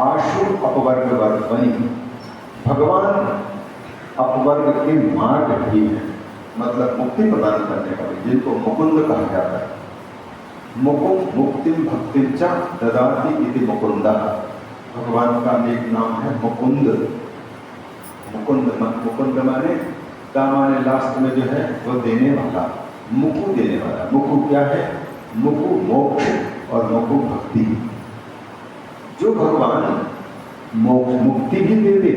आशु अपवर्ग बनी। भगवान अपवर्ग के मार्ग भी है, मतलब मुक्ति प्रदान करने वाले, जिनको मुकुंद कहा जाता है। मुक्तिम भक्तिम च ददाति इति मुकुंदा। भगवान का एक नाम है मुकुंद। मुकुंद माने का माने लास्ट में जो है वो देने वाला, मुकु देने वाला। मुकु क्या है? मुकु मोक्ष और मुकु भक्ति। जो भगवान मोक्ष मुक्ति भी दे दे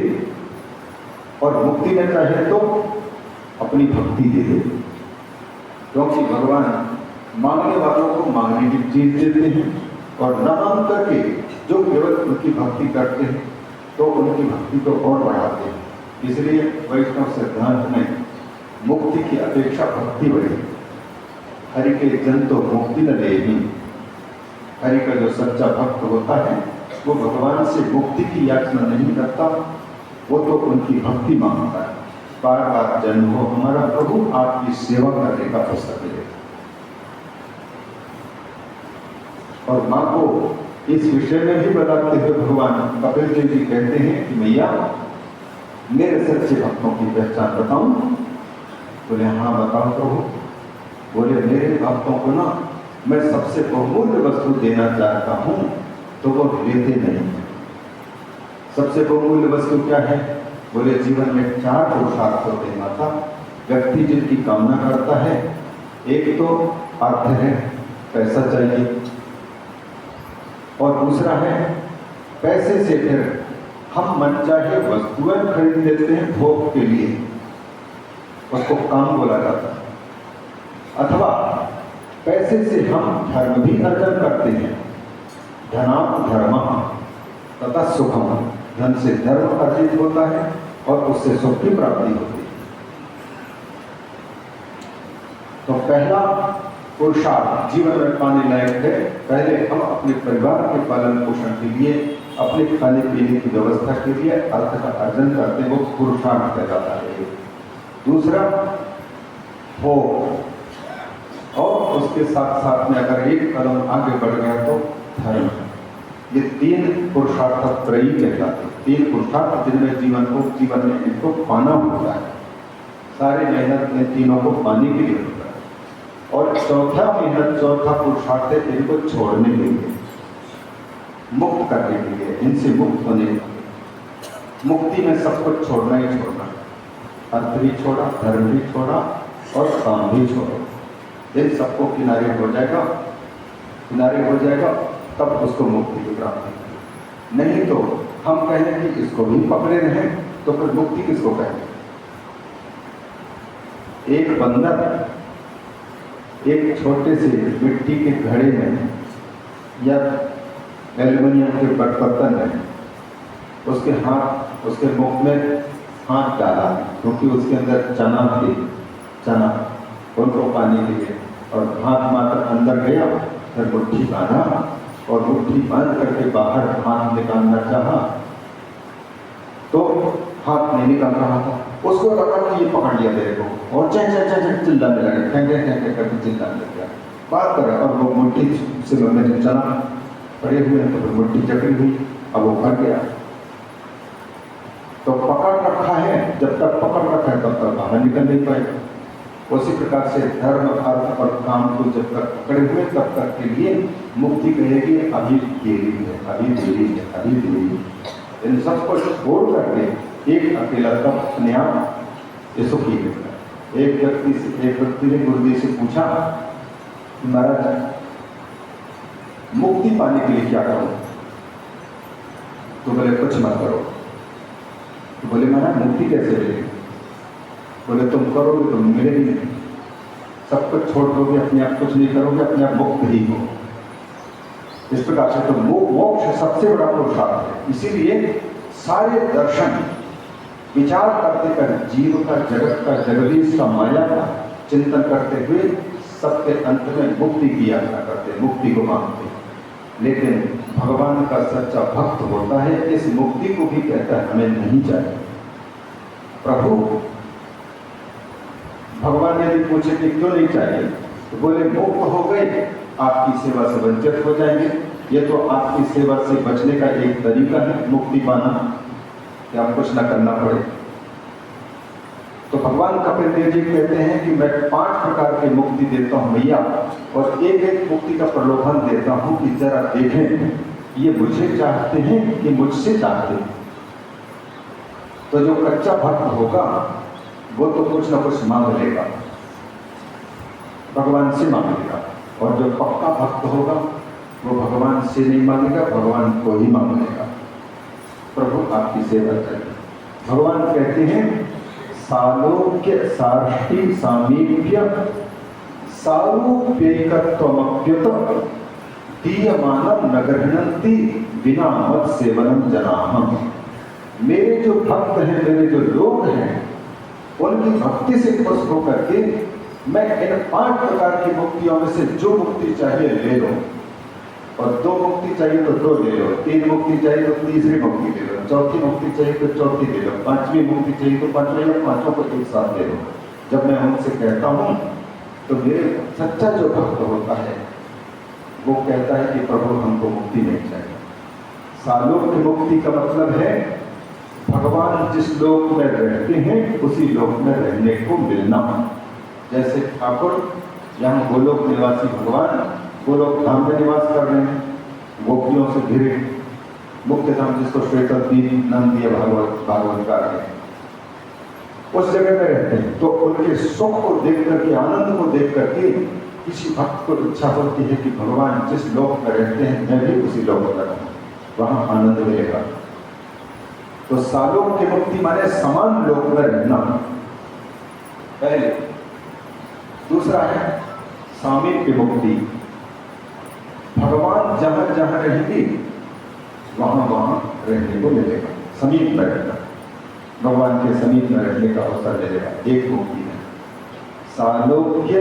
और मुक्ति में चाहे तो अपनी भक्ति दे दे, क्योंकि भगवान मांगने वालों को मांगने की चीज देते हैं और न मांग करके जो केवल उनकी भक्ति करते हैं तो उनकी भक्ति को और बढ़ाते हैं। इसलिए वैष्णव सिद्धांत में मुक्ति की अपेक्षा भक्ति बढ़ी। हरि के जन तो मुक्ति न देही। हरि का जो सच्चा भक्त होता है वो भगवान से मुक्ति की याचना नहीं करता, वो तो उनकी भक्ति मांगता है। बार बार जन्म हो हमारा प्रभु आपकी सेवा करने का अवसर मिले। और माँ को इस विषय में भी बताते हुए भगवान कपिल देव जी कहते हैं कि मैया मेरे सच्चे भक्तों की पहचान बताऊं? बोले हाँ बताओ प्रभु। बोले मेरे भक्तों को ना मैं सबसे बहुमूल्य वस्तु देना चाहता हूं तो वो लेते नहीं। सबसे बहुमूल्य वस्तु क्या है? बोले जीवन में 4 पुरुषार्थ होते हैं माता। व्यक्ति जिनकी कामना करता है, एक तो अर्थ है, पैसा चाहिए, और दूसरा है पैसे से फिर हम मनचाहे वस्तुएं खरीद लेते हैं भोग के लिए, उसको काम बोला जाता है। अथवा पैसे से हम धर्म भी अर्जन करते हैं। धनात् धर्मः तथा सुखम। धन से धर्म अर्जित होता है और उससे सुख की प्राप्ति होती है। तो पहला पुरुषार्थ जीवन में पाने लायक है। पहले हम अपने परिवार के पालन पोषण के लिए, अपने खाने पीने की व्यवस्था के लिए अर्थ का अर्जन करते हैं, वो पुरुषार्थ कहलाता है। दूसरा भोग, और उसके साथ साथ में अगर एक कदम आगे बढ़ गया तो धर्म। ये 3 पुरुषार्थ त्रयी कहलाते हैं। 3 पुरुषार्थ जिनमें जीवन में इनको पाना होता है। सारी मेहनत इन तीनों को पाने के लिए होता है। और चौथा मेहनत, चौथा पुरुषार्थ है इनको छोड़ने के लिए, मुक्त करने के लिए, इनसे मुक्त होने के लिए। मुक्ति में सब कुछ छोड़ना ही छोड़ना, अर्थ भी छोड़ा, धर्म भी छोड़ा और काम भी छोड़ा। इन सबको किनारे हो जाएगा तब उसको मुक्ति की प्राप्ति। नहीं तो हम कहें कि इसको भी पकड़े रहें तो फिर मुक्ति किसको कहें? एक बंदर एक छोटे से मिट्टी के घड़े में या एल्युमिनियम के बर्तन में उसके मुख में हाथ डाला, क्योंकि उसके अंदर चना उनको पाने के लिए, और हाथ मात्र अंदर गया, फिर मुट्ठी बांधा और मुट्ठी बांध करके बाहर हाथ निकालना चाहा तो हाथ नहीं निकल रहा था। उसको लगा कि ये पकड़ लिया मेरे को, और चिल्लाने लगे, फेंके करके चिल्लाने लग गया, बात कर। और वो मुट्ठी से में चना पड़े हुए हैं, तो फिर मुट्ठी जकड़ी हुई, अब वो फट गया। तो पकड़ रखा है, जब तक पकड़ रखा है तब तक बाहर निकल नहीं पाएगा। उसी प्रकार से धर्म, अर्थ और काम को जब तक पकड़े हुए तब तक के लिए मुक्ति कहेगी अभी देरी है, अभी देरी है, अभी देरी है। इन सबको छोड़ करके एक अकेला तब अपने आप सुखी होगा। एक व्यक्ति ने गुरुदेव से पूछा कि महाराज मुक्ति पाने के लिए क्या करो? तो बोले कुछ मत करो। तो बोले महाराज मुक्ति कैसे मिलेगी? बोले तुम करोगे तो मिलेगी नहीं, सब कुछ छोड़ दोगे, अपने आप कुछ नहीं करोगे, अपने आप मुक्त ही हो। इस प्रकार से तो मोक्ष सबसे बड़ा पुरुषार्थ है। इसीलिए सारे दर्शन विचार करते कर जीव का, जगत का, जगदीश का, माया का चिंतन करते हुए सबके अंत में मुक्ति की यात्रा करते, मुक्ति को मांगते। लेकिन भगवान का सच्चा भक्त होता है, इस मुक्ति को भी कहता है हमें नहीं चाहिए। प्रभु भगवान ने भी पूछे कि क्यों नहीं चाहिए? तो बोले मुक्त हो गए आपकी सेवा से वंचित हो जाएंगे, ये तो आपकी सेवा से बचने का एक तरीका है मुक्ति पाना, कि आप कुछ ना करना पड़े। तो भगवान कपिल जी कहते हैं कि मैं 5 प्रकार की मुक्ति देता हूं भैया, और एक एक मुक्ति का प्रलोभन देता हूं कि जरा देखें ये मुझे चाहते हैं कि मुझसे चाहते हैं। तो जो कच्चा भक्त होगा वो तो कुछ ना कुछ मांग लेगा, भगवान से मांगेगा, और जो पक्का भक्त होगा वो भगवान से नहीं मांगेगा, भगवान को ही मांग लेगा। प्रभु आपकी सेवा करें। भगवान कहते हैं सालोक्य सार्ष्टि सामीप्य सारूप्यैकत्वमप्युत दीयमानं न गृह्णन्ति विना मत सेवनम जनाः। मेरे जो भक्त हैं, मेरे जो लोग हैं, उनकी भक्ति से खुश होकर के मैं इन 5 प्रकार की मुक्तियों में से जो मुक्ति चाहिए ले लो, और 2 मुक्ति चाहिए तो 2 ले लो, 3 मुक्ति चाहिए तो तीसरी मुक्ति ले लो, चौथी मुक्ति चाहिए तो चौथी ले लो, 5वीं मुक्ति चाहिए तो 5वीं, या 5ों को एक साथ ले लो। जब मैं उनसे कहता हूं तो मेरे सच्चा जो भक्त होता है वो कहता है कि प्रभु हमको मुक्ति नहीं चाहिए। सालोक की मुक्ति का मतलब है भगवान जिस लोक में रहते हैं उसी लोक में रहने को मिलना। जैसे ठाकुर यहाँ गोलोक निवासी भगवान गोलोक धाम में निवास कर रहे हैं, गोपियों से घिरे मुख्य धाम जिसको श्वेतद्वीप नंदीय भागवतकार है, उस जगह में रहते हैं। तो उनके सुख को देख करके, आनंद को देख करके किसी भक्त को इच्छा होती है कि भगवान जिस लोक में रहते हैं मैं भी उसी लोक में रहूं, वहां आनंद मिलेगा। तो सालोक की मुक्ति माने समान लोक में रहना पहले। दूसरा है सामीप्य मुक्ति, भगवान जहां जहां रहेंगे वहां वहां रहने को मिलेगा, समीप में रहना, भगवान के समीप में रहने का अवसर मिलेगा। एक मुक्ति है सालोक्य,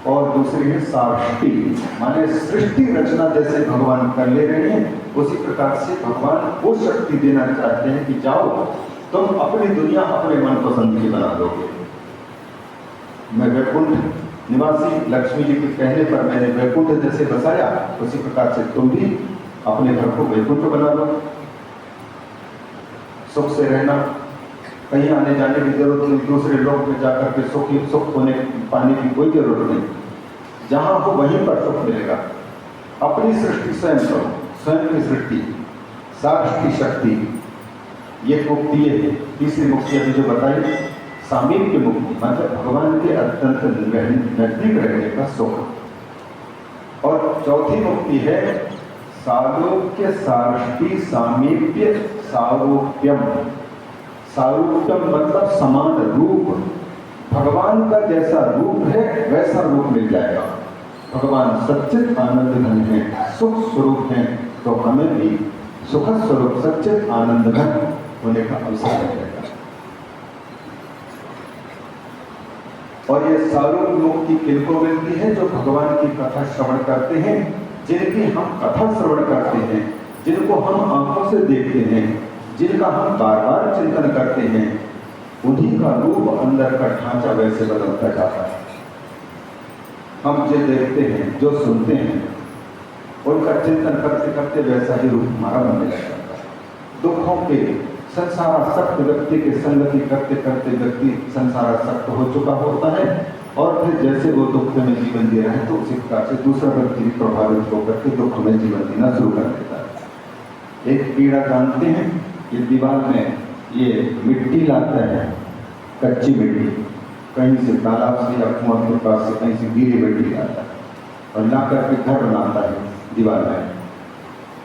और दूसरी है सार्ष्टि, माने सृष्टि रचना जैसे भगवान कर ले रहे हैं उसी प्रकार से भगवान वो शक्ति देना चाहते हैं कि जाओ तुम अपनी दुनिया अपने मन पसंद की बना दोगे। मैं वैकुंठ निवासी लक्ष्मी जी के कहने पर मैंने वैकुंठ जैसे बसाया, उसी प्रकार से तुम भी अपने घर को वैकुंठ बना लो, सुख से रहना, कहीं आने जाने की जरूरत नहीं, दूसरे लोग में जाकर के सुख होने पाने की कोई जरूरत नहीं, जहां हो वहीं पर सुख मिलेगा। अपनी सृष्टि स्वयं करो, स्वयं की सृष्टि, सार्ष्टि शक्ति, ये मुक्ति है। तीसरी मुक्ति अभी जो बताई सामीप्य मुक्ति, मतलब भगवान के अत्यंत नजदीक रहने का सुख। और चौथी मुक्ति है सालोक्य सार्ष्टि सामीप्य सारूप्यम। सारूप्यम मतलब समान रूप, भगवान का जैसा रूप है वैसा रूप मिल जाएगा। भगवान सच्चित आनंद घन है, सुख स्वरूप है, तो हमें भी सुख स्वरूप सच्चित आनंद घन होने का अवसर मिलेगा। और ये सारूप मुक्ति किनको मिलती है? जो भगवान की कथा श्रवण करते हैं, जिनकी हम कथा श्रवण करते हैं, जिनको हम आंखों से देखते हैं, जिनका हम बार बार चिंतन करते हैं, उन्हीं का रूप अंदर का ढांचा वैसे बदलता जाता है। हम जो देखते हैं, जो सुनते हैं, उनका चिंतन करते करते वैसा ही रूप हमारा बनने लग जाता है। दुखों के संसारासक्त व्यक्ति के संगति करते करते व्यक्ति संसारासक्त हो चुका होता है, और फिर जैसे वो दुख में जीवन जी रहे हैं तो उसी प्रकार से दूसरा व्यक्ति भी प्रभावित होकर के दुख में जीवन जीना शुरू कर देता है। एक कीड़ा जानते हैं, ये दीवार में ये मिट्टी लाता है, कच्ची मिट्टी, कहीं से तालाब से या कुआं के पास से कहीं से गीली मिट्टी लाता है और ला करके घर बनाता है दीवार में।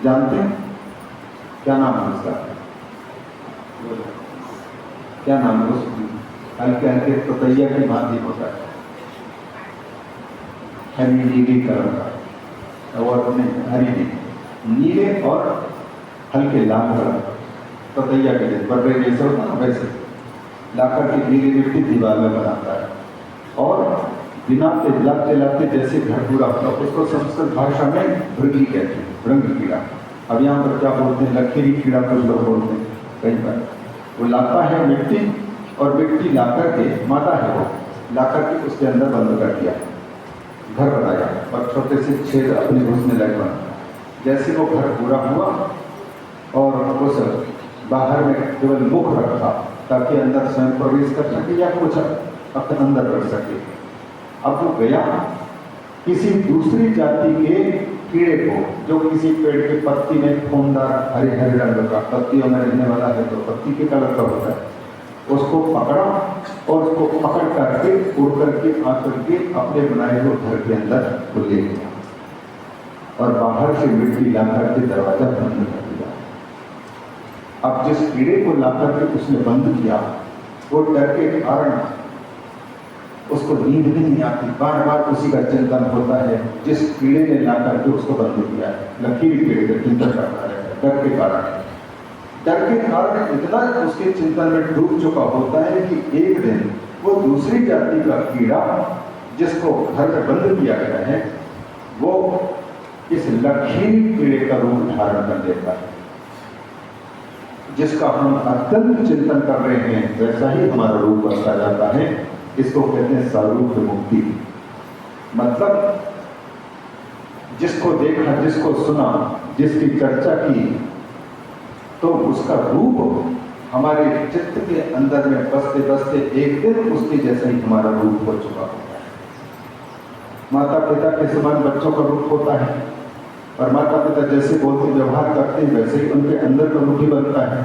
जानते हैं क्या नाम है उसका? क्या नाम है उसकी? हल्के हल्के पतैया की भांति होता है, हरी नीली कलर का, और हरी नीले और हल्के लाल कलर पतैया के जैसे बर्रे जैसे होता है वैसे लाकर के गीली मिट्टी दीवार में बनाता है, और बिना लाते लाते जैसे घर पूरा होता है। उसको संस्कृत भाषा में भृंगी कहते हैं, भृंग कीड़ा। अब यहाँ पर क्या बोलते हैं? लकीरी कीड़ा कुछ लोग बोलते हैं कहीं पर। वो लाता है मिट्टी, और मिट्टी ला करके, माता है वो, ला करके उसके अंदर बंद कर दिया, घर बनाया और छोटे से छेद अपने घुसने लगे बना। जैसे वो घर पूरा हुआ और उस बाहर में केवल मुख रखा ताकि अंदर स्वयं प्रवेश कर सके या कुछ अपने अंदर रख सके। अब वो गया किसी दूसरी जाति के कीड़े को, जो किसी पेड़ की पत्ती में फूंदार हरे हरे रंग का, पत्तियों में रहने वाला है तो पत्ती के कलर का होता है, उसको पकड़ा और उसको पकड़ करके उड़ करके आकर के अपने बनाए हुए घर के अंदर को ले गया और बाहर से मिट्टी ला करके दरवाजा बंद कर दिया। अब जिस कीड़े को ला करके उसने बंद किया, वो डर के कारण उसको नींद भी नहीं आती, बार बार उसी का चिंतन होता है जिस कीड़े ने ला करके उसको बंद किया है। लकीर कीड़े का चिंतन करता रहता है डर के कारण। डर के कारण इतना उसके चिंतन में डूब चुका होता है कि एक दिन वो दूसरी जाति का कीड़ा जिसको घर में बंद किया गया है, वो इस लकीर कीड़े का रूप धारण कर लेता है। जिसका हम अत्यंत चिंतन कर रहे हैं वैसा ही हमारा रूप बनता जाता है। इसको कहते हैं सारूप मुक्ति। मतलब जिसको देखा, जिसको सुना, जिसकी चर्चा की, तो उसका रूप हमारे चित्त के अंदर में बसते बसते एक दिन उसके जैसा ही हमारा रूप हो चुका होता है। माता पिता के समान बच्चों का रूप होता है और माता पिता जैसे बोलते व्यवहार करते हैं वैसे ही उनके अंदर का रूप ही बनता है।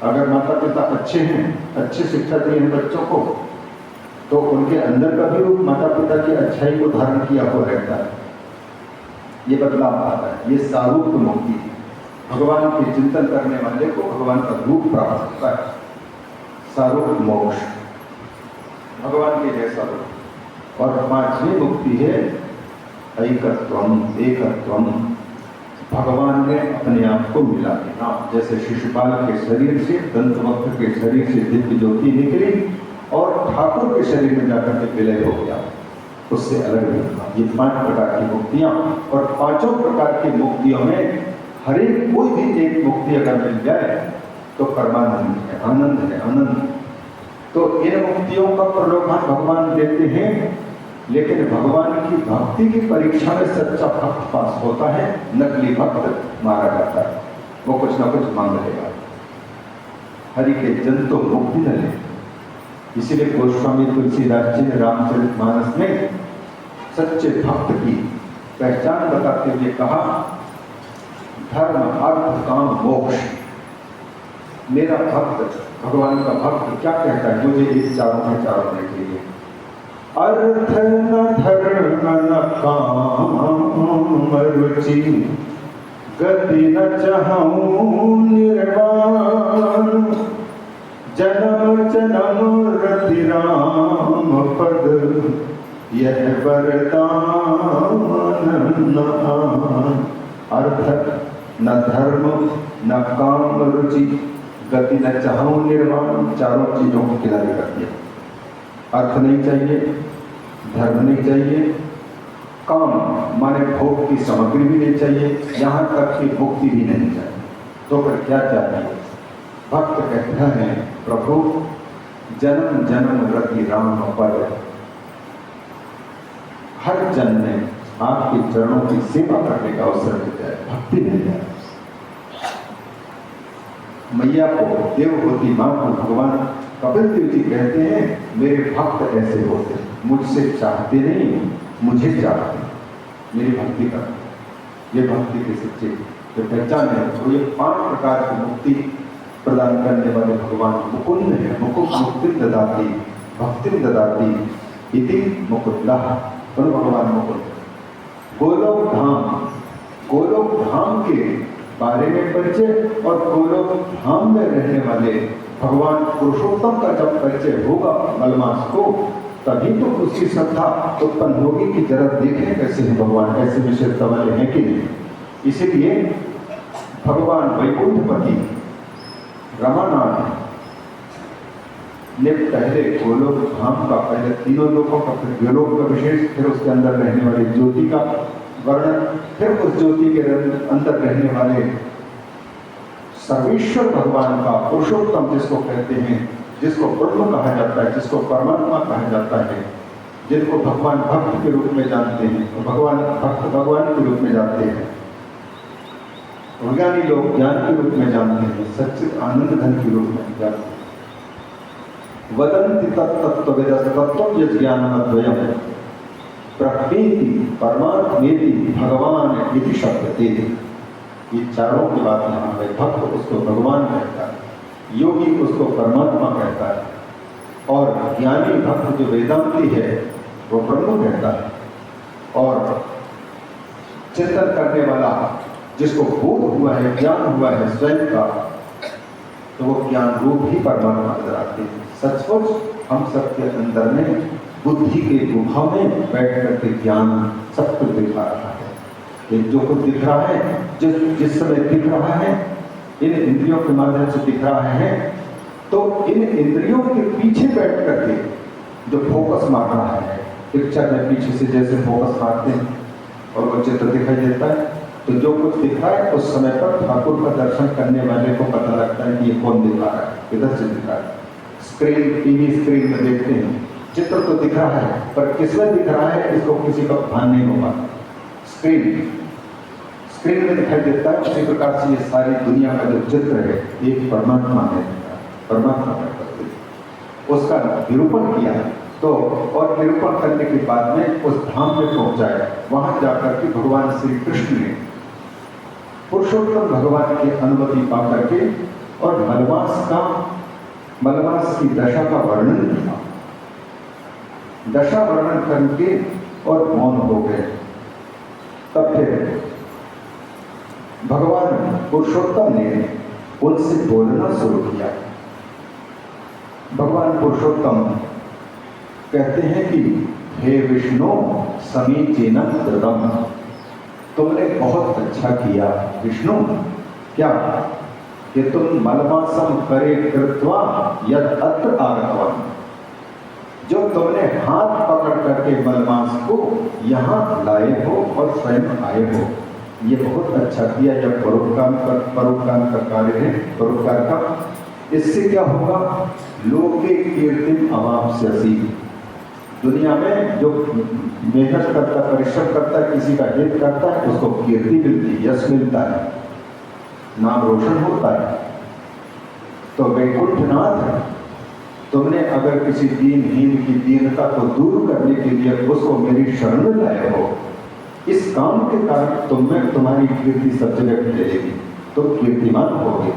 अगर माता पिता अच्छे हैं, अच्छी शिक्षा दी है बच्चों को, तो उनके अंदर का भी रूप माता पिता की अच्छाई को धारण किया हुआ रहता है। ये बदलाव आता है, ये सारूप मुक्ति है। भगवान के चिंतन करने वाले को भगवान का रूप प्राप्त होता है। सारूप मोक्ष, भगवान के जैसा रूप। और पांचवी मुक्ति है ऐकत्वम, एकत्वम। भगवान ने अपने आप को मिला देना। जैसे शिशुपाल के शरीर से, दंतवक्र के शरीर से दिव्य ज्योति निकली और ठाकुर के शरीर में जाकर के विलय हो गया, उससे अलग होगा। ये 5 प्रकार की मुक्तियां, और 5 प्रकार की मुक्तियों में हर एक कोई भी एक मुक्ति अगर मिल जाए तो परमानंद है, आनंद है, आनंद। तो इन मुक्तियों का प्रलोभन भगवान देते हैं, लेकिन भगवान की भक्ति की परीक्षा में सच्चा भक्त पास होता है, नकली भक्त मारा जाता है। वो कुछ ना कुछ मांग लेगा। हरि के जन तो मुक्ति न ले। इसीलिए गोस्वामी तुलसीदास जी ने रामचरितमानस में सच्चे भक्त की पहचान बताते हुए कहा, धर्म अर्थ काम मोक्ष। मेरा भक्त, भगवान का भक्त क्या कहता है, मुझे इस चारों में चारों चाहिए। अर्थ न धर्म न काम रुचि, गति न चाहूं निर्वाण, जन्म जन्म रति राम पद, यह वरदान न आन। अर्थ न धर्म न काम रुचि, गति न चाहूं निर्वाण। चारों चीजों को किनारे कर दिया। अर्थ नहीं चाहिए, धर्म नहीं चाहिए, काम माने भोग की सामग्री भी नहीं चाहिए, यहाँ तक कि मुक्ति भी नहीं चाहिए। तो फिर क्या चाहिए? भक्त कहता है, प्रभु जन्म जन्म रति राम पद। हर जन्म में आपके चरणों की सेवा करने का अवसर मिल जाए, भक्ति मिल जाए। मैया को, देवभूति मां को भगवान कपिल देव जी कहते हैं, मेरे भक्त ऐसे होते, मुझसे चाहते नहीं, मुझे चाहते, मेरी भक्ति करते। ये भक्ति के सच्चे जो पहचान है। तो ये 5 प्रकार की मुक्ति प्रदान करने वाले भगवान मुकुंद है। मुकुंद मुक्ति ददाती, भक्ति ददाती इति मुकुंदः। भगवान मुकुंद। गोलोक धाम, गोलोक धाम के बारे में परिचय और गोलोक धाम में रहने वाले भगवान पुरुषोत्तम का जब परिचय होगा मलमास को, तभी तो उसकी श्रद्धा उत्पन्न होगी कि जरा देखें कैसे हैं भगवान, ऐसे विशेषता वाले हैं कि नहीं। इसीलिए भगवान वैकुंठपति रमानाथ ने पहले गोलोक धाम का, पहले तीनों लोकों का, फिर गोलोक का विशेष, फिर उसके अंदर रहने वाली ज्योति का वर्णन, फिर उस ज्योति के अंदर रहने वाले सर्वेश्वर भगवान का, पुरुषोत्तम जिसको कहते हैं, जिसको ब्रह्म कहा जाता है, जिसको परमात्मा कहा जाता है, जिनको भगवान भक्त के रूप में जानते हैं, भगवान भक्त भगवान के रूप में जानते हैं, विज्ञानी लोग ज्ञान के रूप में जानते हैं, सच्चित आनंद घन के रूप में जानते हैं। वदन्ति तत्तत्त्वविदस्तत्त्वं यज्ञानमद्वयम् प्रकृति परमात्मेति भगवान इति शब्दते। ये चारों की बात यहाँ है। भक्त उसको भगवान कहता है, योगी उसको परमात्मा कहता है, और ज्ञानी भक्त जो वेदांती है वो ब्रह्म कहता है, और चिंतन करने वाला जिसको बोध हुआ है, ज्ञान हुआ है स्वयं का, तो वो ज्ञान रूप ही परमात्मा नजर आते हैं। सचमुच हम सबके अंदर में बुद्धि के गुफा में बैठ करके ज्ञान सब कुछ दिखा रहा है। ये जो कुछ दिख रहा है, जिस समय दिख रहा है, इन इंद्रियों के माध्यम से दिख रहा है, तो इन इंद्रियों के पीछे बैठ करके जो फोकस मार रहा है, पिक्चर में पीछे से जैसे फोकस मारते हैं और वो चित्र दिखाई देता है, तो जो कुछ दिख रहा है उस समय पर ठाकुर का दर्शन करने वाले को पता लगता है कि ये कौन दिखा रहा है, किधर से दिख रहा है। स्क्रीन, टीवी स्क्रीन में देखते हैं, चित्र तो दिख रहा है पर किसमें दिख रहा है इसको किसी का भान नहीं होगा। स्क्रीन में दिखाई देता है। उसी प्रकार से ये सारी दुनिया का जो चित्र है एक परमात्मा है, परमात्मा है, उसका निरूपण किया तो, और निरूपण करने के बाद में उस धाम में पहुंचाया। वहां जाकर के भगवान श्री कृष्ण ने पुरुषोत्तम भगवान की अनुमति पा करके और मलमास की दशा का वर्णन किया। दशा वर्णन करके और मौन हो गए। तब फिर भगवान पुरुषोत्तम ने उनसे बोलना शुरू किया। भगवान पुरुषोत्तम कहते हैं कि हे विष्णु समीचीनम कृतम, तुमने बहुत अच्छा किया विष्णु। क्या कि तुम मलमासम करे कृत्वा यद अत्र आगतवान, जो तुमने हाथ पकड़ करके मलमास को यहाँ लाए हो और स्वयं आए हो, ये बहुत अच्छा किया। यह परोपकार का कार्य है, परोपकार का। इससे क्या होगा? लोके कीर्तिम अवाप्स्यसि, दुनिया में जो मेहनत करता, परिश्रम करता है, किसी का हित करता है, उसको कीर्ति मिलती है, यश मिलता है, नाम रोशन होता है। तो वैकुंठनाथ, तुमने अगर किसी दीनहीन की दीनता को दूर करने के लिए उसको मेरी शरण में लाए हो, इस काम के कारण तुम्हारी कीर्ति सब जगह फैलेगी, तुम कीर्तिमान होगे,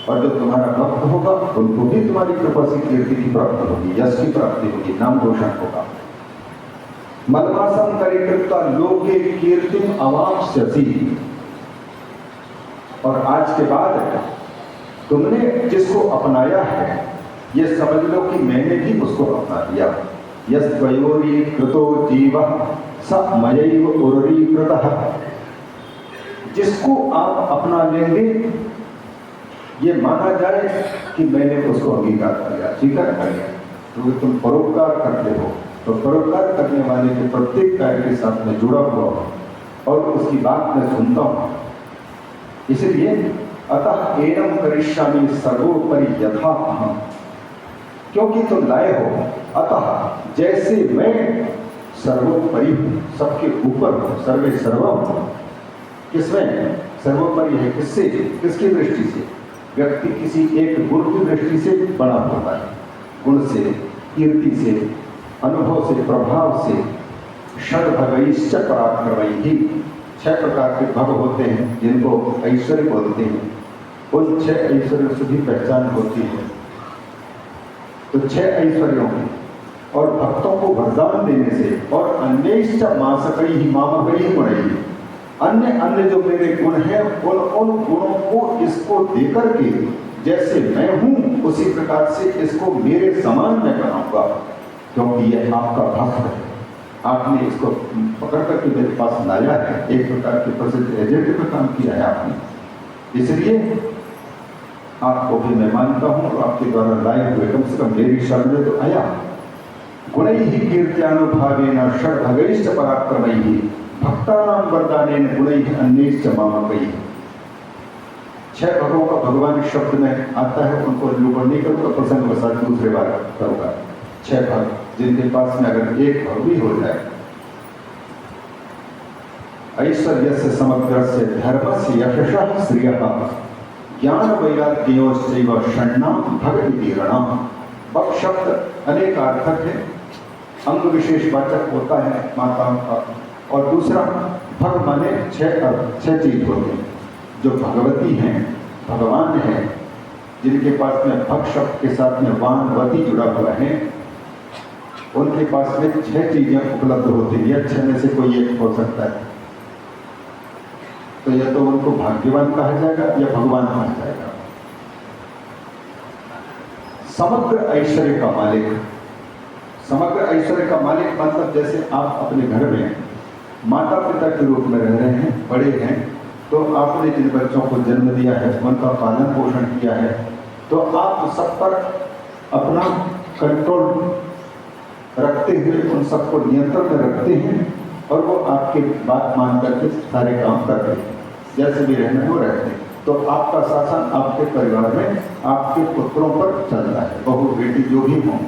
और जो तुम्हारा भक्त होगा उनको भी तुम्हारी कृपा से कीर्ति की प्राप्ति होगी, यश की प्राप्ति होगी, नाम रोशन होगा। मलमासम परिकृत्वा लोके कीर्तिम अवाप्स्यसि, और आज के बाद तुमने जिसको अपनाया है, ये समझ लो कि मैंने भी उसको अपना लिया। यस द्वयोरी कृतो जीवः स मयैव उरुरी कृतः, जिसको आप अपना लेंगे ये माना जाए कि मैंने उसको अंगीकार कर लिया, स्वीकार कर लिया। क्योंकि तुम परोपकार करते हो, तो परोपकार करने वाले के प्रत्येक कार्य के साथ में जुड़ा हुआ हो और उसकी बात मैं सुनता हूँ। इसलिए अतः एनम करिष्यामि सर्वोपरि यथा अहम्, क्योंकि तुम लाए हो, अतः जैसे मैं सर्वोपरि हूँ, सबके ऊपर हूँ, सर्वे सर्वम हूँ। किसमें सर्वोपरि है? किससे? किसकी दृष्टि से? व्यक्ति किसी एक गुण की दृष्टि से बड़ा होता है, गुण से, कीर्ति से, अनुभव से, प्रभाव से। षड्भगैश्च पराक्रमैः, 6 प्रकार के भग होते हैं जिनको ऐश्वर्य बोलते हैं। उन 6 ऐश्वर्यों से भी पहचान होती है। तो 6 ऐश्वर्यों की और भक्तों को वरदान देने से, और अन्यैश्च मासकैः मामकैः गुणैः, अन्य जो मेरे गुण हैं उन गुणों को इसको देकर के जैसे मैं हूं उसी प्रकार से इसको मेरे समान मैं बनाऊंगा, क्योंकि यह आपका भक्त है। आपने इसको पकड़ करके मेरे पास लाया है, एक प्रकार के प्रसिद्ध एजेंट का काम किया है आपने, इसलिए आपको भी मैं मानता हूं और आपके द्वारा लाए हुए कम से कम मेरी शरण में तो आया। गुणैः कीर्त्यानुभावेन षड्भगैश्च पराक्रमैः भक्तानां वरदानेन गुणैः अन्यैश्च मामकैः। 6 भगों का भगवान शब्द में आता है, उनको निरूपण नहीं करूँगा, प्रसंग के साथ दूसरे बार करूँगा। 6 भग जिनके पास में अगर एक भग भी हो जाए, ऐश्वर्यस्य समग्रस्य धर्मस्य यशसः श्रियः ज्ञान वैराग्योश्चैव षण्णां भगवतीरणम्। भग शब्द अनेक अर्थक है, अंग विशेष वाचक होता है माताओं का, और दूसरा भग माने छह चीज होते हैं। जो भगवती हैं, भगवान हैं, जिनके पास में भग शब्द के साथ में वानवती जुड़ा हुआ है, उनके पास में 6 चीजें उपलब्ध होती है। 6 में से कोई एक हो सकता है, तो या तो उनको भाग्यवान कहा जाएगा या भगवान कहा जाएगा। समग्र ऐश्वर्य का मालिक, समग्र ऐश्वर्य का मालिक मतलब जैसे आप अपने घर में माता पिता के रूप में रह रहे हैं, बड़े हैं, तो आपने जिन बच्चों को जन्म दिया है, उनका पालन पोषण किया है, तो आप सब पर अपना कंट्रोल रखते हुए उन सबको नियंत्रण में रखते हैं, और वो आपकी बात मान करके सारे काम करते हैं, जैसे भी रहने वो रहते हैं। तो आपका शासन आपके परिवार में आपके पुत्रों पर चलता है, बहू बेटी जो भी हो,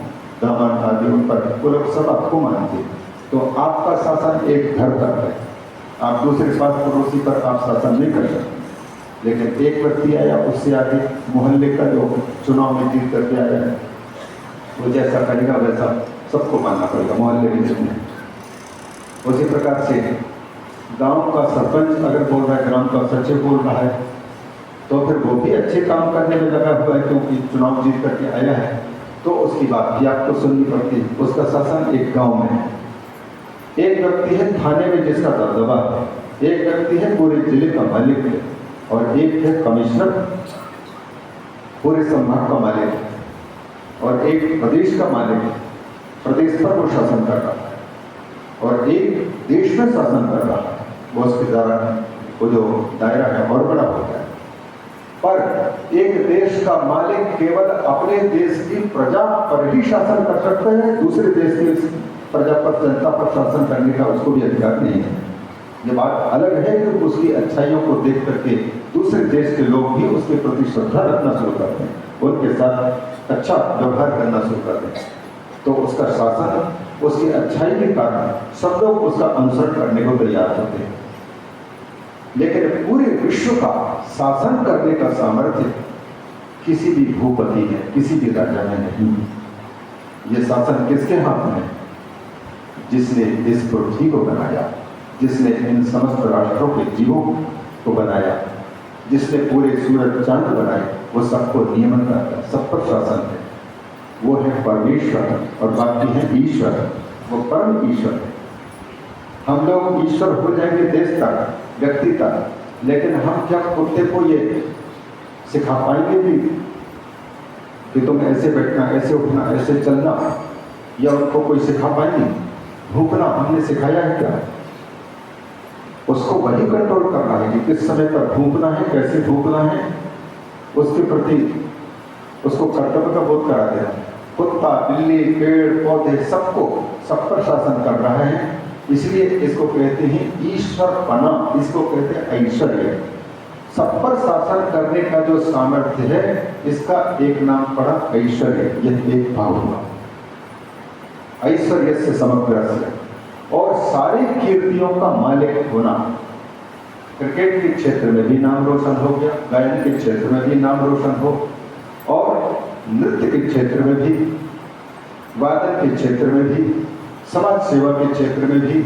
दामाद आदि उन पर, वो लोग सब आपको मानते हैं। तो आपका शासन एक घर पर है, आप दूसरे पास पड़ोसी पर आप शासन नहीं कर सकते। लेकिन एक व्यक्ति आया, उससे आगे मोहल्ले का जो चुनाव में जीत करके आया है, वो जैसा करेगा वैसा सबको मानना पड़ेगा, मोहल्ले में जितने। उसी प्रकार से गांव का सरपंच अगर बोल रहा है, ग्राम का सचिव बोल रहा है, तो फिर वो भी अच्छे काम करने में लगा हुआ है, क्योंकि चुनाव जीत करके आया है, तो उसकी बात भी आपको सुननी पड़ती है। उसका शासन एक गांव में है। एक व्यक्ति है थाने में जिसका दबदबा है, एक व्यक्ति है पूरे जिले का मालिक है, और एक है कमिश्नर पूरे संभाग का मालिक है, और एक प्रदेश का मालिक है, प्रदेश पर वो शासन कर रहा है, और एक देश में शासन कर रहा है। वो उसके द्वारा वो जो दायरा है और बड़ा हो गया है। पर एक देश का मालिक केवल अपने देश की प्रजा पर ही शासन कर सकता है, दूसरे देश की प्रजा पर, जनता पर शासन करने का उसको भी अधिकार नहीं है। ये बात अलग है कि उसकी अच्छाइयों को देख करके दूसरे देश के लोग भी उसके प्रति श्रद्धा रखना शुरू करते हैं, उनके साथ अच्छा व्यवहार करना शुरू करते हैं। तो उसका शासन, उसकी अच्छाई के कारण सब लोग उसका अनुसरण करने को तैयार होते हैं। लेकिन पूरे विश्व का शासन करने का सामर्थ्य किसी भी भूपति में, किसी भी राजा में नहीं। ये शासन किसके हाथ में है? जिसने इस पृथ्वी को बनाया, जिसने इन समस्त राष्ट्रों के जीवों को बनाया, जिसने पूरे सूरज चांद बनाए, वो सबको नियमन करता है, सब पर शासन है। वो है परमेश्वर, और बाकी है ईश्वर, वो परम ईश्वर है। हम लोग ईश्वर हो जाएंगे देश तक, व्यक्ति तक, लेकिन हम क्या कुत्ते को ये सिखा पाएंगे भी कि तुम ऐसे बैठना, ऐसे उठना, ऐसे चलना, या उनको कोई सिखा पाएंगे? भूखना हमने सिखाया है क्या? उसको वही कंट्रोल करना है कि किस समय पर भूखना है, कैसे भूखना है, उसके प्रति उसको कर्तव्य का बोध करा देना। कुत्ता, बिल्ली, पेड़ पौधे सबको, सब पर शासन कर रहा है। इसलिए इसको कहते हैं ईश्वर पना, इसको कहते हैं ऐश्वर्य। सब पर शासन करने का जो सामर्थ्य है, इसका एक नाम पड़ा ऐश्वर्य। यह एक भाव हुआ ऐश्वर्य से समग्र से, और सारी कीर्तियों का मालिक होना। क्रिकेट के क्षेत्र में भी नाम रोशन हो गया, गायन के क्षेत्र में भी नाम रोशन हो, और नृत्य के क्षेत्र में भी, वादन के क्षेत्र में भी, समाज सेवा के क्षेत्र में भी।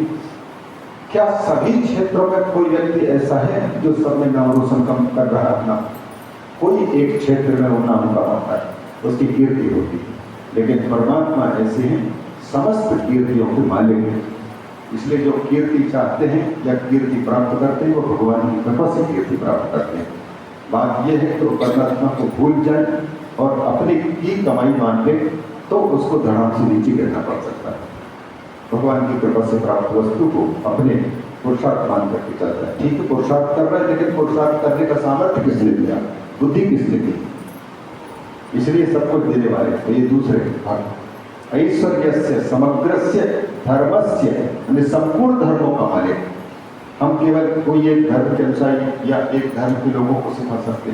क्या सभी क्षेत्रों में कोई व्यक्ति ऐसा है जो सब में नाम रोशन कर रहा है अपना? कोई एक क्षेत्र में वो नाम कमाता है, उसकी कीर्ति होती है। लेकिन परमात्मा ऐसे हैं, समस्त कीर्तियों के मालिक हैं। इसलिए जो कीर्ति चाहते हैं या कीर्ति प्राप्त करते हैं, वो भगवान की कृपा से कीर्ति प्राप्त करते हैं। बात यह है कि वो परमात्मा को भूल जाए और अपनी की कमाई मान ले, तो उसको धड़ाम से नीचे गिरना पड़ सकता है। भगवान की कृपा से प्राप्त वस्तु को अपने पुरुषार्थ मान करके चलता है। ठीक है, पुरुषार्थ कर रहा है, लेकिन पुरुषार्थ करने का सामर्थ्य किसने दिया? बुद्धि किसने दी? इसलिए सब कुछ देने वाले। तो ये दूसरे भाग ऐश्वर्यस्य समग्रस्य धर्मस्य, यानी संपूर्ण धर्मों का मालिक। हम केवल कोई एक धर्म के अनुसार या एक धर्म के लोगों को सिखा सकते,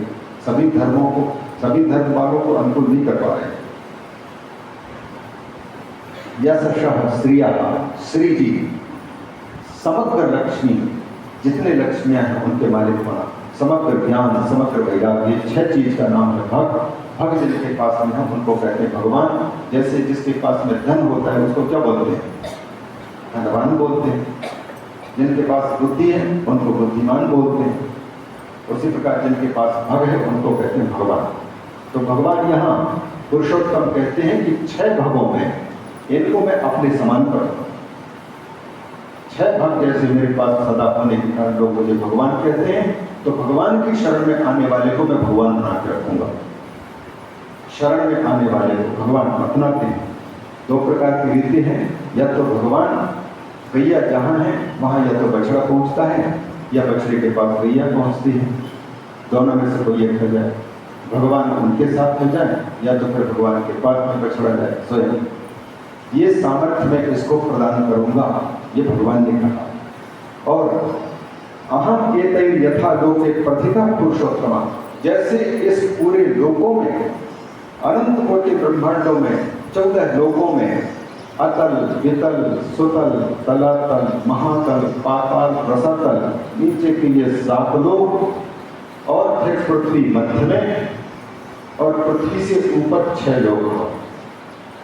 सभी धर्मों को, सभी धर्म वालों को अनुकूल नहीं कर पा रहे। यशः श्रियः, श्री जी, समग्र लक्ष्मी, जितने लक्ष्मियां हैं उनके मालिक होना, समग्र ज्ञान, समग्र वैराग्य, 6 चीज का नाम है भग। भग जिनके पास में हम उनको कहते हैं भगवान। जैसे जिसके पास में धन होता है उसको क्या बोलते हैं? धनवान बोलते हैं। जिनके पास बुद्धि है उनको बुद्धिमान बोलते हैं। उसी प्रकार जिनके पास भग है उनको कहते हैं भगवान। तो भगवान यहाँ पुरुषोत्तम कहते हैं कि 6 भगों में इनको मैं अपने समान करता हूँ। 6 भग जैसे मेरे पास सदा होने के कारण लोग मुझे भगवान कहते हैं, तो भगवान की शरण में आने वाले को मैं भगवान बना के रखूंगा। शरण में आने वाले को भगवान अपनाते हैं। 2 प्रकार की रीति हैं, या तो भगवान गैया जहाँ है वहाँ या तो बछड़ा पहुँचता है या बछड़े के पास गैया पहुँचती है, दोनों में से कोई एक हो जाए। भगवान उनके साथ हो जाए या तो फिर भगवान के पास में बछड़ा जाए स्वयं। ये सामर्थ्य मैं इसको प्रदान करूंगा, ये भगवान ने कहा। और अहम एतैर् यथा लोके प्रथिता पुरुषोत्तमा, जैसे इस पूरे लोकों में, अनंत कोटि ब्रह्मांडों में, 14 लोकों में, अतल, वितल, सुतल, तलातल, महातल, पाताल, रसातल, नीचे के लिए 7 लोक और फिर पृथ्वी मध्य में, और पृथ्वी से ऊपर 6 लोक,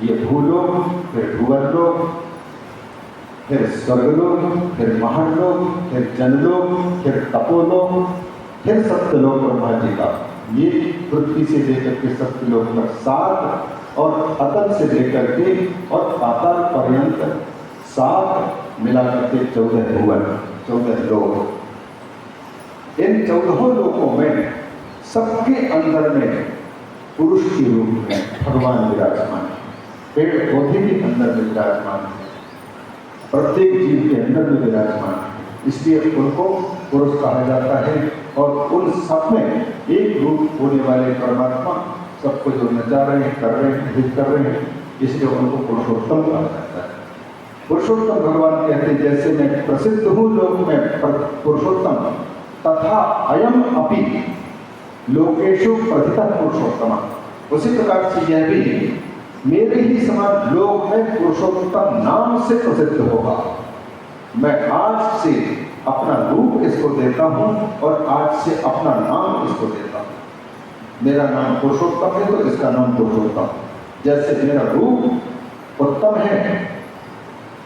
ये भूलोक, फिर भुवनलोक, फिर स्वर्गलोक, फिर महालोक, फिर जनलोक, फिर तपोलोक, फिर सत्यलोक ब्रह्मा जी का। ये पृथ्वी से लेकर के सत्यलोक तक 7, और अतल से लेकर के और पाताल पर्यंत 7 मिलाकर के 14 भुवन, 14 लोक। इन 14 लोकों में सबके अंदर में पुरुष के रूप में भगवान विराजमान है। पेड़ पौधे के अंदर में विराजमान है, प्रत्येक जीव के अंदर में विराजमान है, इसलिए उनको पुरुष कहा जाता है। और उन सब में एक रूप होने वाले परमात्मा सबको जो नचा रहे हैं, कर रहे हैं, हित कर रहे हैं, इसलिए उनको पुरुषोत्तम कहा जाता है। पुरुषोत्तम भगवान कहते हैं जैसे मैं प्रसिद्ध हूँ लोक में पुरुषोत्तम, तथा अयम अपि लोकेशु प्रथिता पुरुषोत्तम, उसी प्रकार से यह भी मेरे ही समान लोक में पुरुषोत्तम नाम से प्रसिद्ध होगा। मैं आज से अपना रूप इसको देता हूं और आज से अपना नाम इसको देता हूं। मेरा नाम पुरुषोत्तम है तो इसका नाम पुरुषोत्तम। जैसे मेरा रूप उत्तम है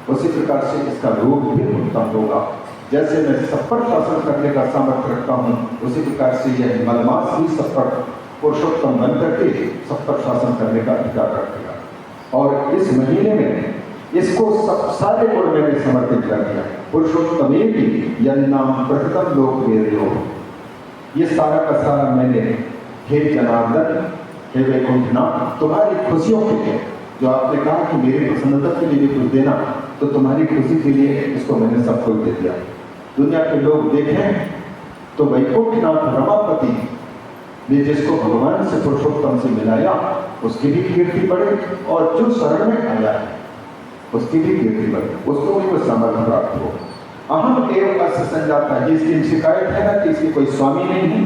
उसी प्रकार से इसका रूप भी उत्तम होगा। जैसे मैं सब पर शासन करने का सामर्थ्य रखता हूं उसी प्रकार से यह मलमास भी सब पर पुरुषोत्तम बन करके सब पर शासन करने का अधिकार रखेगा। और इस महीने में इसको सब सारे गुण मैंने समर्पित कर दिया। पुरुषोत्तम ही यन्नाम प्रकृतम लोक वेदो, ये सारा का सारा मैंने हे जनार्दन, हे वैकुंठनाथ, तुम्हारी खुशियों के लिए, जो आपने कहा कि मेरी प्रसन्नता के लिए कुछ देना, तो तुम्हारी खुशी के लिए इसको मैंने सब कुछ दे दिया। दुनिया के लोग देखें तो वैकुंठनाथ रमापति ने जिसको भगवान से पुरुषोत्तम से मिलाया उसकी भी कीर्ति बढ़े, और जो शरण में आया है उसकी भी कीर्ति बढ़े, उसको भी कुछ सामर्थ्य प्राप्त हो। अहम एवं अस्य संजाता, जिसकी शिकायत है ना कि इसकी कोई स्वामी नहीं है,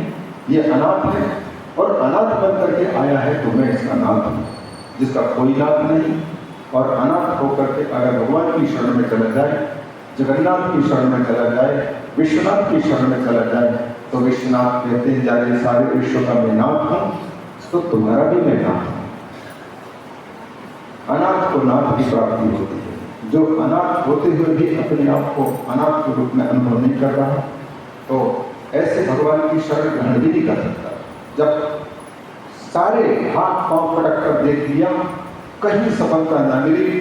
ये अनाथ है और अनाथ बन करके आया है, तो मैं इसका नाथ हूँ जिसका कोई नाथ नहीं। और अनाथ होकर के अगर भगवान की शरण में चला जाए, जगन्नाथ की शरण में चला जाए, विश्वनाथ की शरण में चला जाए, तो विश्वनाथ कहते हैं जाने सारे विश्व का मैं नाथ हूँ, तो तुम्हारा भी मैं नाथ हूँ। अनाथ को नाथ की प्राप्ति होती है। जो अनाथ होते हुए भी अपने आप को अनाथ के रूप में अनुभव नहीं कर रहा, तो ऐसे भगवान की शरण ग्रहण भी नहीं कर सकता। जब सारे हाथ पांव पटक कर देख लिया, कहीं सफलता न मिली,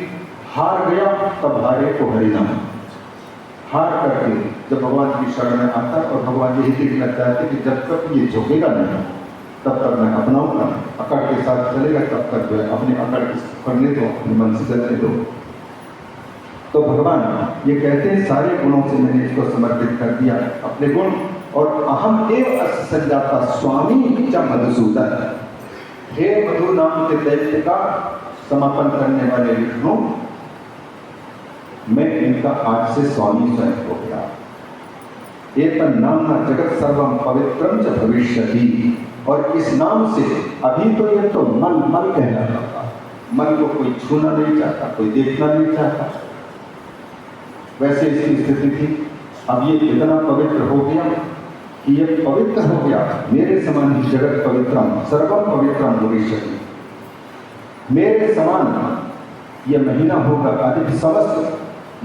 हार गया, तब हारे को हरि नाम। हार करके जब भगवान की शरण में आता और भगवान यही देखना चाहते कि जब तक ये झुकेगा नहीं तब तक मैं अपनाऊंगा, अकड़ के साथ चलेगा तब तक जो है अपने अकड़ करने दो, अपने मन से चलने दो। तो भगवान ये कहते हैं सारे गुणों से मैंने इसको समर्पित कर दिया, अपने गुण। और अहम एव अस्य संजाता स्वामी च मधुसूदन, हे मधु नाम के दैत्य का समापन करने वाले विष्णु, मैं इनका आज से स्वामी स्वयं हो गया। एतन् नामना जगत सर्वम पवित्रम च भविष्यति, और इस नाम से अभी तो ये तो मल मल कहलाता था, मन को कोई छूना नहीं चाहता, कोई देखना नहीं चाहता, वैसे इसकी स्थिति थी। अब ये इतना पवित्र हो गया कि ये पवित्र हो गया, मेरे समान ही जगत पवित्रम सर्वम पवित्रम भविष्यति। मेरे समान ये महीना होगा, अधिक समस्त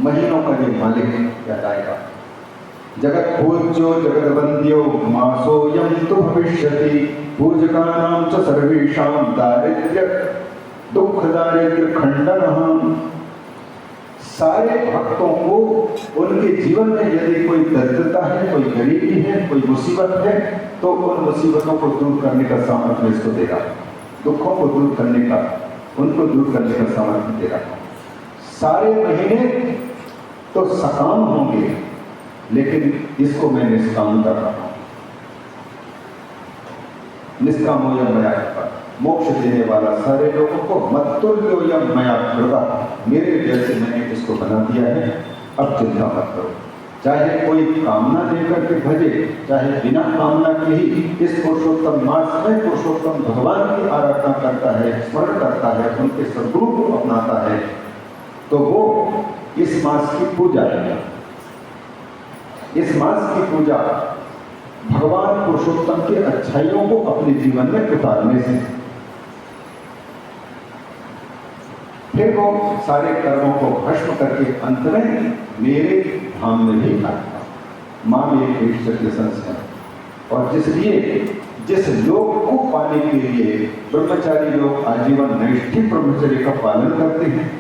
महीनों का ये मालिक कहलाएगा। जगत पूज्यो जगत वंद्यो मासोयम तो भविष्यति पूजकानां च सर्वेषां दारिद्र्य दुख दारिद्र्य खंडनः। सारे भक्तों को उनके जीवन में यदि कोई दरिद्रता है, कोई गरीबी है, कोई मुसीबत है, तो उन मुसीबतों को दूर करने का सामर्थ्य इसको देगा, दुखों को दूर करने का, उनको दूर करने का सामर्थ्य देगा। सारे महीने तो सकाम होंगे, लेकिन इसको मैं निष्काम कर रहा हूं। निष्कामो यम मया कृता, मोक्ष देने वाला सारे लोगों को मत्तुल्यो यम मया कृता, मेरे जैसे मैंने इसको बना दिया है। अब चिंता मत करो, चाहे कोई कामना लेकर के भजे, चाहे बिना कामना के ही इस पुरुषोत्तम मास में पुरुषोत्तम भगवान की आराधना करता है, स्मरण करता है, उनके स्वरूप को अपनाता है, तो वो इस मास की पूजा है। इस मास की पूजा भगवान पुरुषोत्तम की अच्छाइयों को अपने जीवन में उतारने से, फिर वो सारे कर्मों को भस्म करके अंत में मेरे धाम में भी आएगा। मां मेरे ईश्वर संस्कार। और जिस लोक को पाने के लिए ब्रह्मचारी लोग आजीवन नैष्ठिक ब्रह्मचर्य का पालन करते हैं,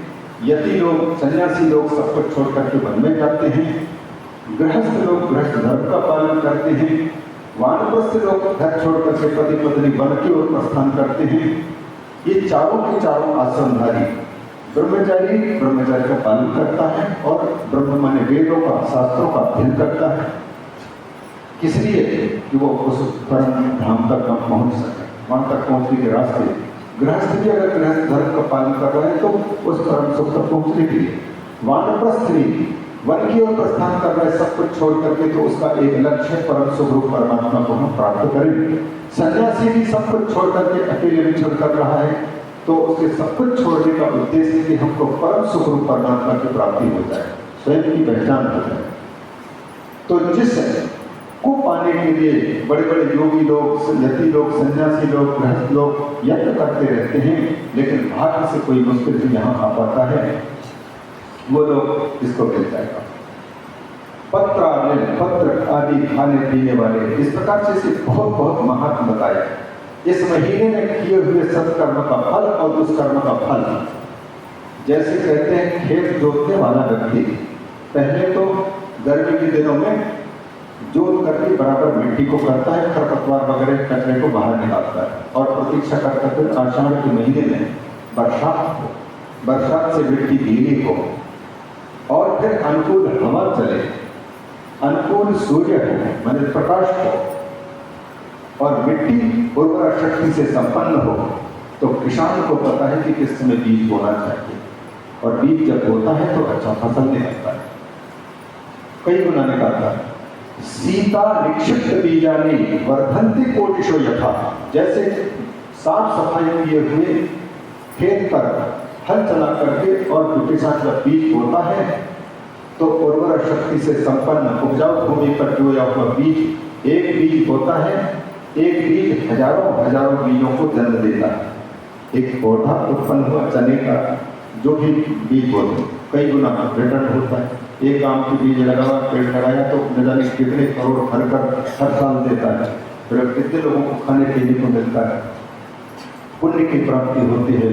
यति लोग सन्यासी लोग सब कुछ छोड़ करके वन में जाते हैं, गृहस्थ लोग गृहस्थ धर्म का पालन करते हैं, वानप्रस्थ लोग घर छोड़ करके पति पत्नी वन की ओर प्रस्थान करते हैं, ये चारों के चारों आश्रमधारी ब्रह्मचारी ब्रह्मचारी का पालन करता है और ब्रह्म माने वेदों का शास्त्रों का अध्ययन करता है। किस लिए? कि वो उस परम धाम तक पहुंच सके, वहां तक पहुंचने के रास्ते। गृहस्थ भी अगर गृहस्थ धर्म का पालन कर रहा है तो उस परम सुख तक पहुंचने के लिए, वानप्रस्थ भी वन की ओर प्रस्थान कर रहा है सब कुछ छोड़ करके, तो उसका एक लक्ष्य है परम स्वरूप परमात्मा को हम प्राप्त करें। सन्यासी भी सब कुछ छोड़ करके अकेले विचरण कर रहा है, तो उसके सब कुछ छोड़ने का उद्देश्य है कि हमको परम स्वरूप परमात्मा की प्राप्ति हो जाए, स्वयं की पहचान हो जाए। तो जिस को पाने के लिए बड़े बड़े योगी लोग, यति लोग, सन्यासी लोग, गृहस्थ लोग यत्न करते रहते हैं, लेकिन भाग्य से कोई मुश्किल से यहाँ आ पाता है, वो लोग इसको मिल जाएगा। पत्र आदि खाने पीने वाले, इस प्रकार से इसे बहुत बहुत महत्व बताया। इस महीने में किए हुए सत्कर्म का फल और दुष्कर्म का फल, जैसे कहते हैं खेत जोतने वाला व्यक्ति पहले तो गर्मी के दिनों में जोत करके बराबर मिट्टी को करता है, खरपतवार वगैरह कचरे को बाहर निकालता है और प्रतीक्षा करता है आषाढ़ के महीने में बरसात से मिट्टी गीली हो और फिर अनुकूल हवा चले, अनुकूल सूर्य हो माने प्रकाश हो और मिट्टी उर्वरा शक्ति से संपन्न हो, तो किसान को पता है कि किस समय बीज बोना चाहिए, और बीज जब होता है तो अच्छा फसल निकलता है। कई गुना निकलता है। सीता निक्षिप्त बीजानी वर्धन्ति कोटिशो यथा, जैसे साफ सफाई किए हुए खेत पर हल चला करके और किसान जब बीज बोता है तो उर्वरा शक्ति से संपन्न उपजाऊ भूमि पर बोया हुआ बीज, एक बीज होता है, एक बीज हजारों बीजों को जन्म देता है। एक पौधा उत्पन्न हुआ चने का, जो भी बीज बोते कई गुना रिटर्न होता है। एक आम के बीज लगा, पेड़ लगाया तो न जाने कितने करोड़ फल कर हर साल देता है, फिर कितने लोगों को खाने पीने को मिलता है, पुण्य की प्राप्ति होती है।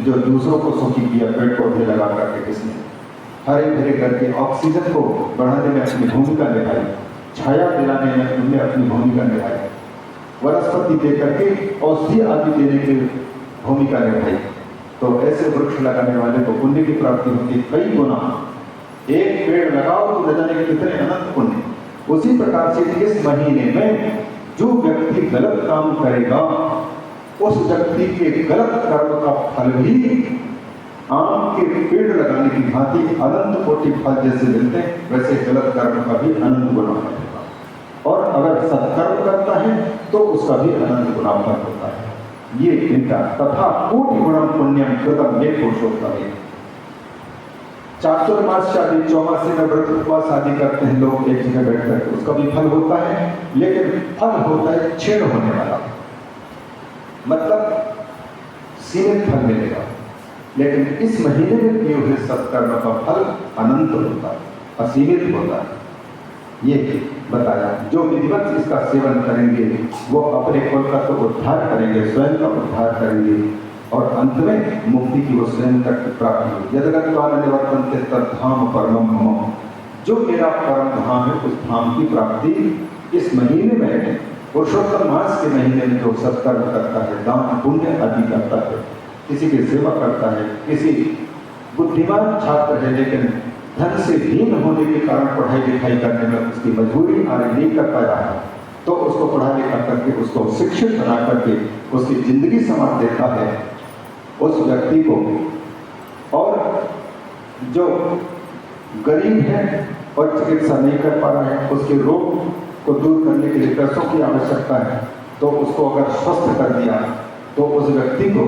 जो दूसरों को सुखी किया पेड़ पौधे लगा करके, किसने हरे भरे करके ऑक्सीजन को बढ़ाने में अपनी भूमिका निभाई, छाया दिलाने में उन्होंने अपनी भूमिका निभाई, वनस्पति दे करके औषधि आदि देने की भूमिका निभाई, तो ऐसे वृक्ष लगाने वाले को पुण्य की प्राप्ति होती है कई गुना। एक पेड़ लगाओ तो न जाने कितने अनंत पुण्य। उसी प्रकार से इस महीने में जो व्यक्ति गलत काम करेगा, उस व्यक्ति के गलत कर्म का फल भी आम के पेड़ लगाने की भांति अनंत कोटि फल जैसे मिलते हैं, वैसे गलत कर्म का भी अनंत गुना मिलेगा। और अगर सत्कर्म करता है तो उसका भी अनंत गुना फल होता है। ये इनका तथा कोटि गुणम पुण्यम कृतम मे पुरुषोत्तम। चातुर्मास आदि चौमासी में व्रत उपवास आदि करते हैं लोग एक जगह बैठ कर, उसका भी फल होता है, लेकिन फल होता है क्षीण होने वाला, मतलब सीमित फल मिलेगा। लेकिन इस महीने में किए हुए सत्कर्म का फल अनंत होता है, असीमित होता है। ये बताया जो विधिवत इसका सेवन करेंगे वो अपने कुल का तो उद्धार करेंगे, स्वयं का उद्धार करेंगे और अंत में मुक्ति की वो स्वयं तक प्राप्ति होगी। यदगत्वा न निवर्तन्ते तद्धाम परमं मम, जो मेरा परम धाम है उस धाम की प्राप्ति इस महीने में, पुरुषोत्तम मास के महीने में जो सत्कर्म करता है, दान पुण्य आदि करता है, किसी की सेवा करता है, किसी बुद्धिमान छात्र है लेकिन धन से हीन होने के कारण पढ़ाई लिखाई करने में उसकी मजबूरी आगे नहीं कर पा रहा है, तो उसको पढ़ा लिखा करके उसको शिक्षित बना करके उसकी जिंदगी संवार देता है उस व्यक्ति को। और जो गरीब है और चिकित्सा नहीं कर पा रहा है, उसके रोग को दूर करने के लिए पैसों की आवश्यकता है, तो उसको अगर स्वस्थ कर दिया तो उस व्यक्ति को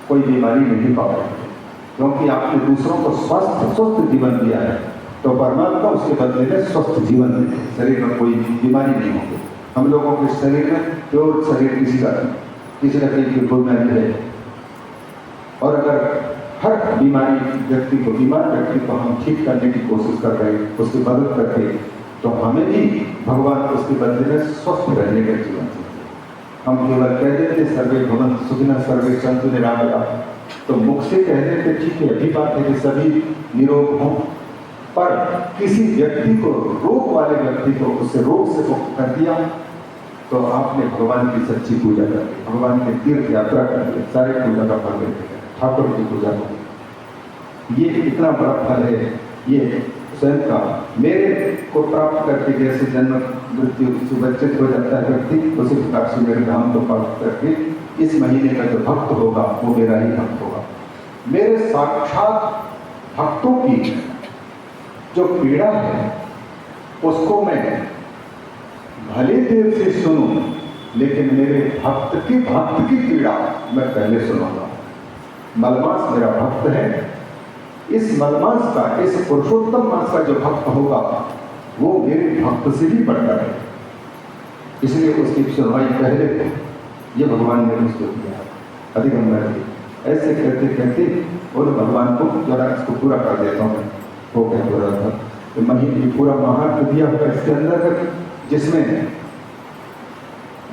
कोई बीमारी नहीं पाएगी, क्योंकि आपने दूसरों को स्वस्थ जीवन दिया है, तो परमात्मा उसके बदले में स्वस्थ जीवन दे, शरीर में कोई बीमारी नहीं होगी। हम लोगों के शरीर में प्योर शरीर किसी न किसी की बीमारी है, और अगर हर व्यक्ति बीमार व्यक्ति को हम ठीक करने की कोशिश कर रहे हैं, उसकी मदद करके, तो हमें भी भगवान उसके बदले में स्वस्थ रहने का जीवन चाहिए। हम केवल कह देते सर्वे भवन्तु सुखिनः सर्वे सन्तु निरामयाः, तो मुख से कह देते ठीक है, अभी बात है कि सभी निरोग हों, पर किसी व्यक्ति को, रोग वाले व्यक्ति को उससे रोग से मुक्त कर दिया, तो आपने भगवान की सच्ची पूजा कर ली, भगवान के तीर्थ यात्रा कर ली, सारे पूजा का फल लेते हैं, ठाकुर की पूजा को। ये इतना बड़ा फल है, ये स्वयं का मेरे को प्राप्त करके जैसे जन्म मृत्यु सुवंचित हो जाता है व्यक्ति, उसी प्रकार से मेरे धाम को प्राप्त करके इस महीने का जो भक्त होगा वो मेरा ही भक्त होगा। मेरे साक्षात भक्तों की जो पीड़ा है उसको मैं भले देर से सुनूं, लेकिन मेरे भक्त की पीड़ा मैं पहले सुनूंगा। मलमास मेरा भक्त है, इस मलमास का, इस पुरुषोत्तम मास का जो भक्त होगा वो मेरे भक्त से भी बढ़कर है, इसलिए उसकी सुनवाई पहले ये भगवान ने उसको किया। अधिगम ऐसे कहते कहते और भगवान को जरा इसको पूरा कर देता हूँ, हो गया पूरा था तो महीने पूरा महात्म दिया हुआ इसके अंदर, जिसमें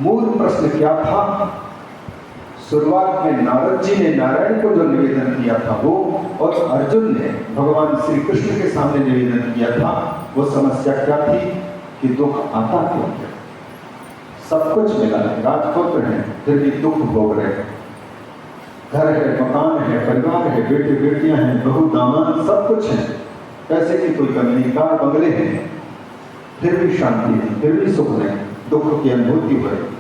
मूल प्रश्न क्या था, शुरुआत में नारद जी ने नारायण को जो निवेदन किया था वो, और अर्जुन ने भगवान श्री कृष्ण के सामने निवेदन किया था, वो समस्या क्या थी कि दुख आता क्यों है। सब कुछ मिला है, राजपुत्र हैं फिर भी दुख भोग रहे हैं, घर है, मकान है, परिवार है, बेटे बेटियां हैं, बहू दामाद सब कुछ है, पैसे की कोई कमी नहीं, कार बंगले हैं, फिर भी शांति नहीं, फिर भी सुख नहीं, दुख की अनुभूति हो रही।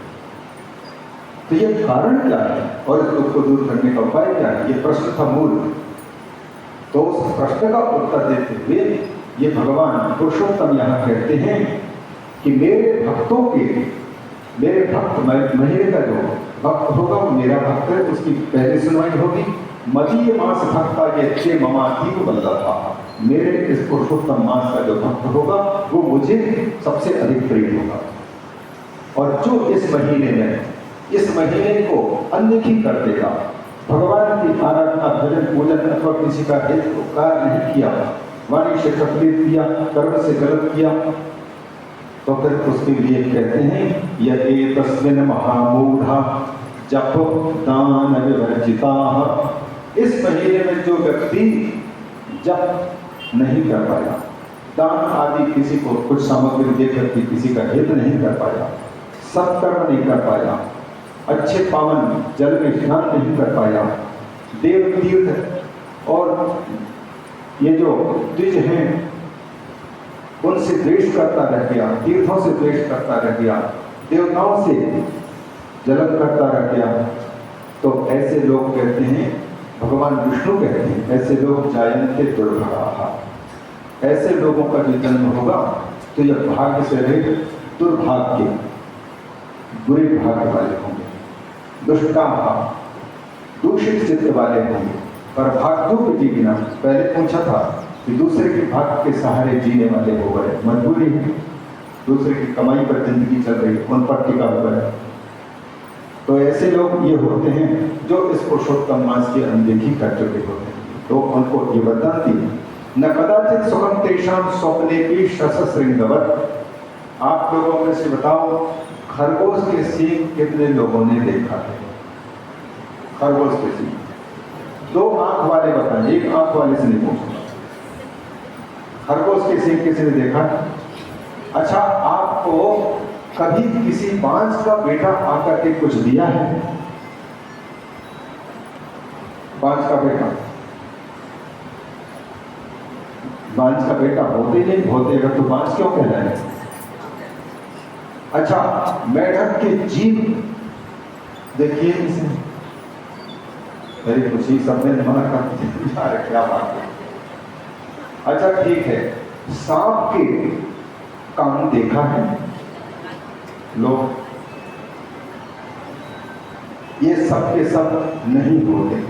तो ये कारण क्या है और इस दुख को दूर करने का उपाय क्या है, ये प्रश्न था मूल। तो उस प्रश्न का उत्तर देते हुए ये भगवान पुरुषोत्तम यहाँ कहते हैं कि मेरे भक्तों के, मेरे भक्त महीने का जो भक्त होगा वो मेरा भक्त है, उसकी पहली सुनवाई होगी। मदीय मास भक्ता ये छे ममाधीक बल्ला था, मेरे इस पुरुषोत्तम मास का जो भक्त होगा वो मुझे सबसे अधिक प्रिय होगा। और जो इस महीने को अनदेखी कर देगा, भगवान की आराधना भजन पूजन अथवा किसी का हित उपकार नहीं किया, वाणी से तकलीफ किया, कर्म से गलत किया, तो फिर उसके लिए कहते हैं यदि तस्मिन् महामूढ़ा जप दान विवर्जिता। इस महीने में जो व्यक्ति जप नहीं कर पाया, दान आदि किसी को कुछ सामग्री देकर के किसी का हित नहीं कर पाया, सत्कर्म नहीं कर पाया, अच्छे पावन जल में स्नान नहीं कर पाया, देव तीर्थ और ये जो द्विज हैं उनसे द्वेष करता रह गया, तीर्थों से द्वेष करता रह गया, देवताओं से जलन करता रह गया, तो ऐसे लोग कहते हैं, भगवान विष्णु कहते हैं, ऐसे लोग जायन्ते दुर्भागा। ऐसे लोगों का जो जन्म होगा तो यह भाग्य से रहे दुर्भाग्य, बुरे भाग्य वाले होंगे, दुष्टा दूषित चित्त वाले होंगे, पर भाग्यों जी बिना, पहले पूछा था कि दूसरे के भाग्य के सहारे जीने वाले हो गए, मजबूरी है, दूसरे की कमाई पर जिंदगी चल रही, उन पर टिका हुआ है। तो ऐसे लोग ये होते हैं जो इस पुरुषोत्तम मास की अनदेखी कर चुके होते हैं। तो उनको ये बताती न कदाचित सुखम तेषाम स्वप्ने की शसश्रृंगवत। आप लोगों में से बताओ, खरगोश के सींग कितने लोगों ने देखा है? खरगोश के सींग, दो आंख वाले बताएं, एक आंख वाले से नहीं पूछूंगा। खरगोश के सींग किसी ने देखा? अच्छा, आपको कभी किसी बांस का बेटा आकर के कुछ दिया है? बांस का बेटा, बांस का बेटा होते नहीं होते, अगर तो बांस क्यों कहलाए? अच्छा, मेढक के जीभ देखिए इसे, मेरी खुशी सब में मना कर क्या बात है। अच्छा ठीक है, सांप के कान देखा है लोग? ये सब के सब नहीं होते,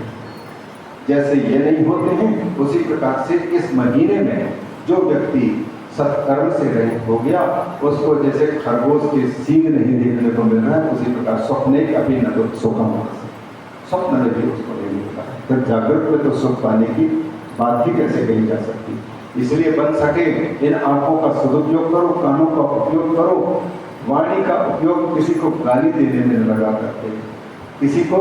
जैसे ये नहीं होते हैं उसी प्रकार से इस महीने में जो व्यक्ति सत्कर्म से रहित हो गया, उसको जैसे खरगोश के सींग नहीं देखने को मिल रहा है, उसी प्रकार स्वप्ने का भी न तो सुखम, स्वप्न में भी उसको नहीं मिलता है। फिर जागृत में तो सुख पाने की बात ही कैसे कही जा सकती। इसलिए बन सके इन आंखों का सदुपयोग करो, कानों का उपयोग करो, वाणी का उपयोग किसी को गाली देने में न लगा करके, किसी को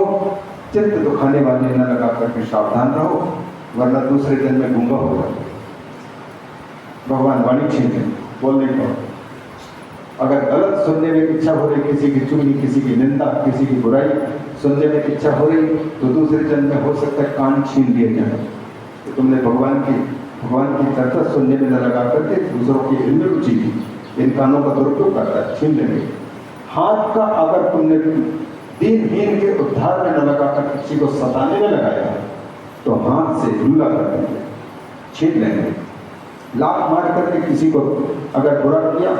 चित्त दुखाने वाले न लगा करके सावधान रहो, वरना दूसरे दिन में गूंगा हो जाओगे। भगवान वाणी छीन लें, बोलने को। अगर गलत सुनने में इच्छा हो रही, किसी की चुगली, किसी की निंदा, किसी की बुराई सुनने में इच्छा हो रही, तो दूसरे जन्म में हो सकता है कान छीन लिए जाए। तो तुमने भगवान की चर्चा सुनने में न लगा करके दूसरों की इनमें रुचि की, इन कानों का दुरुपयोग करता है, छीन लेंगे। हाथ का अगर तुमने दीनहीन के उद्धार में न लगा कर किसी को सताने में लगाया, तो हाथ से लूला कर देंगे, छीन लेंगे। लात मार करके किसी को अगर बुरा किया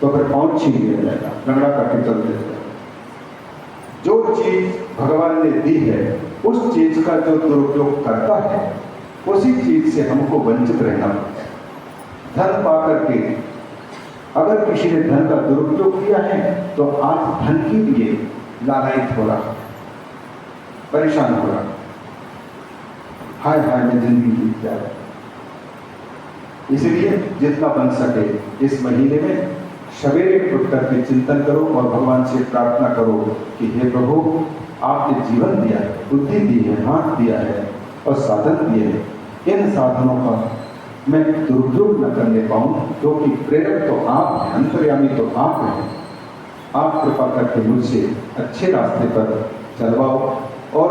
तो फिर पांव छीन लिया जाएगा, लंगड़ा करके चल दिया जाएगा। जो चीज भगवान ने दी है उस चीज का जो दुरुपयोग करता है, उसी चीज से हमको वंचित रहना पड़ता है। धन पाकर के अगर किसी ने धन का दुरुपयोग किया है तो आज धन के लिए लालायित हो रहा, परेशान हो रहा, हाय हाय मैं जिंदगी जीत जा रहा। इसलिए जितना बन सके इस महीने में सवेरे उठ करके चिंतन करो और भगवान से प्रार्थना करो कि हे प्रभु, आपने जीवन दिया है, बुद्धि दी है, हाथ दिया है और साधन दिए हैं, इन साधनों का मैं दुरुपयोग न करने पाऊँ, क्योंकि प्रेरक तो आप हैं, अंतर्यामी तो आप हैं। आप कृपा करके मुझसे अच्छे रास्ते पर चलवाओ और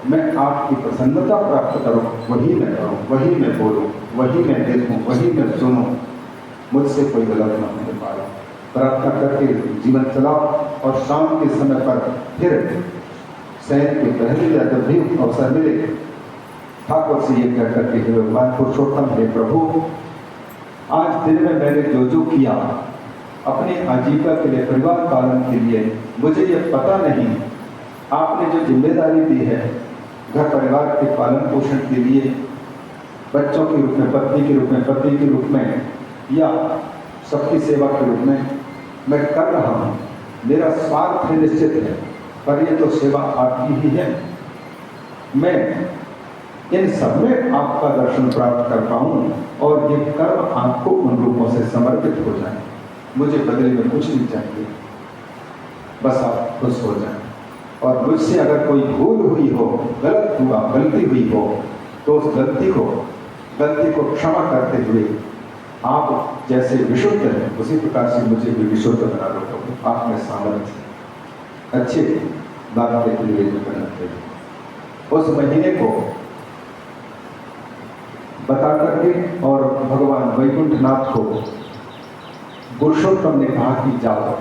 मैं आपकी प्रसन्नता प्राप्त करूं, वही मैं करूं, वही मैं बोलूं, वही मैं देखूं, वही मैं सुनूं, मुझसे कोई गलत न होने पाए। प्रार्थना करके जीवन चलाओ और शाम के समय पर फिर शयन के पहले या जब भी अवसर मिले ठाकुर से ये कह करके हे भगवान पुरुषोत्तम, हे प्रभु, आज दिन में मैंने जो जो किया अपनी आजीविका के लिए, परिवार पालन के लिए, मुझे ये पता नहीं आपने जो जिम्मेदारी दी है घर परिवार के पालन पोषण के लिए, बच्चों के रूप में, पत्नी के रूप में, पति के रूप में या सबकी सेवा के रूप में मैं कर रहा हूँ। मेरा स्वार्थ है निश्चित है, पर ये तो सेवा आपकी ही है। मैं इन सब में आपका दर्शन प्राप्त कर पाऊँ और ये कर्म आपको उन रूपों से समर्पित हो जाए। मुझे बदले में कुछ नहीं चाहिए, बस आप खुश हो जाए। और मुझसे अगर कोई भूल हुई हो, गलत हुआ, गलती हुई हो, तो उस गलती को क्षमा करते हुए आप जैसे विशुद्ध हैं उसी प्रकार से मुझे भी विशुद्ध बना दो। आप में सामर्थ्य अच्छे बात के लिए करते हैं। उस महीने को बता करके और भगवान वैकुंठनाथ को पुरुषोत्तम ने कहा कि जाओ,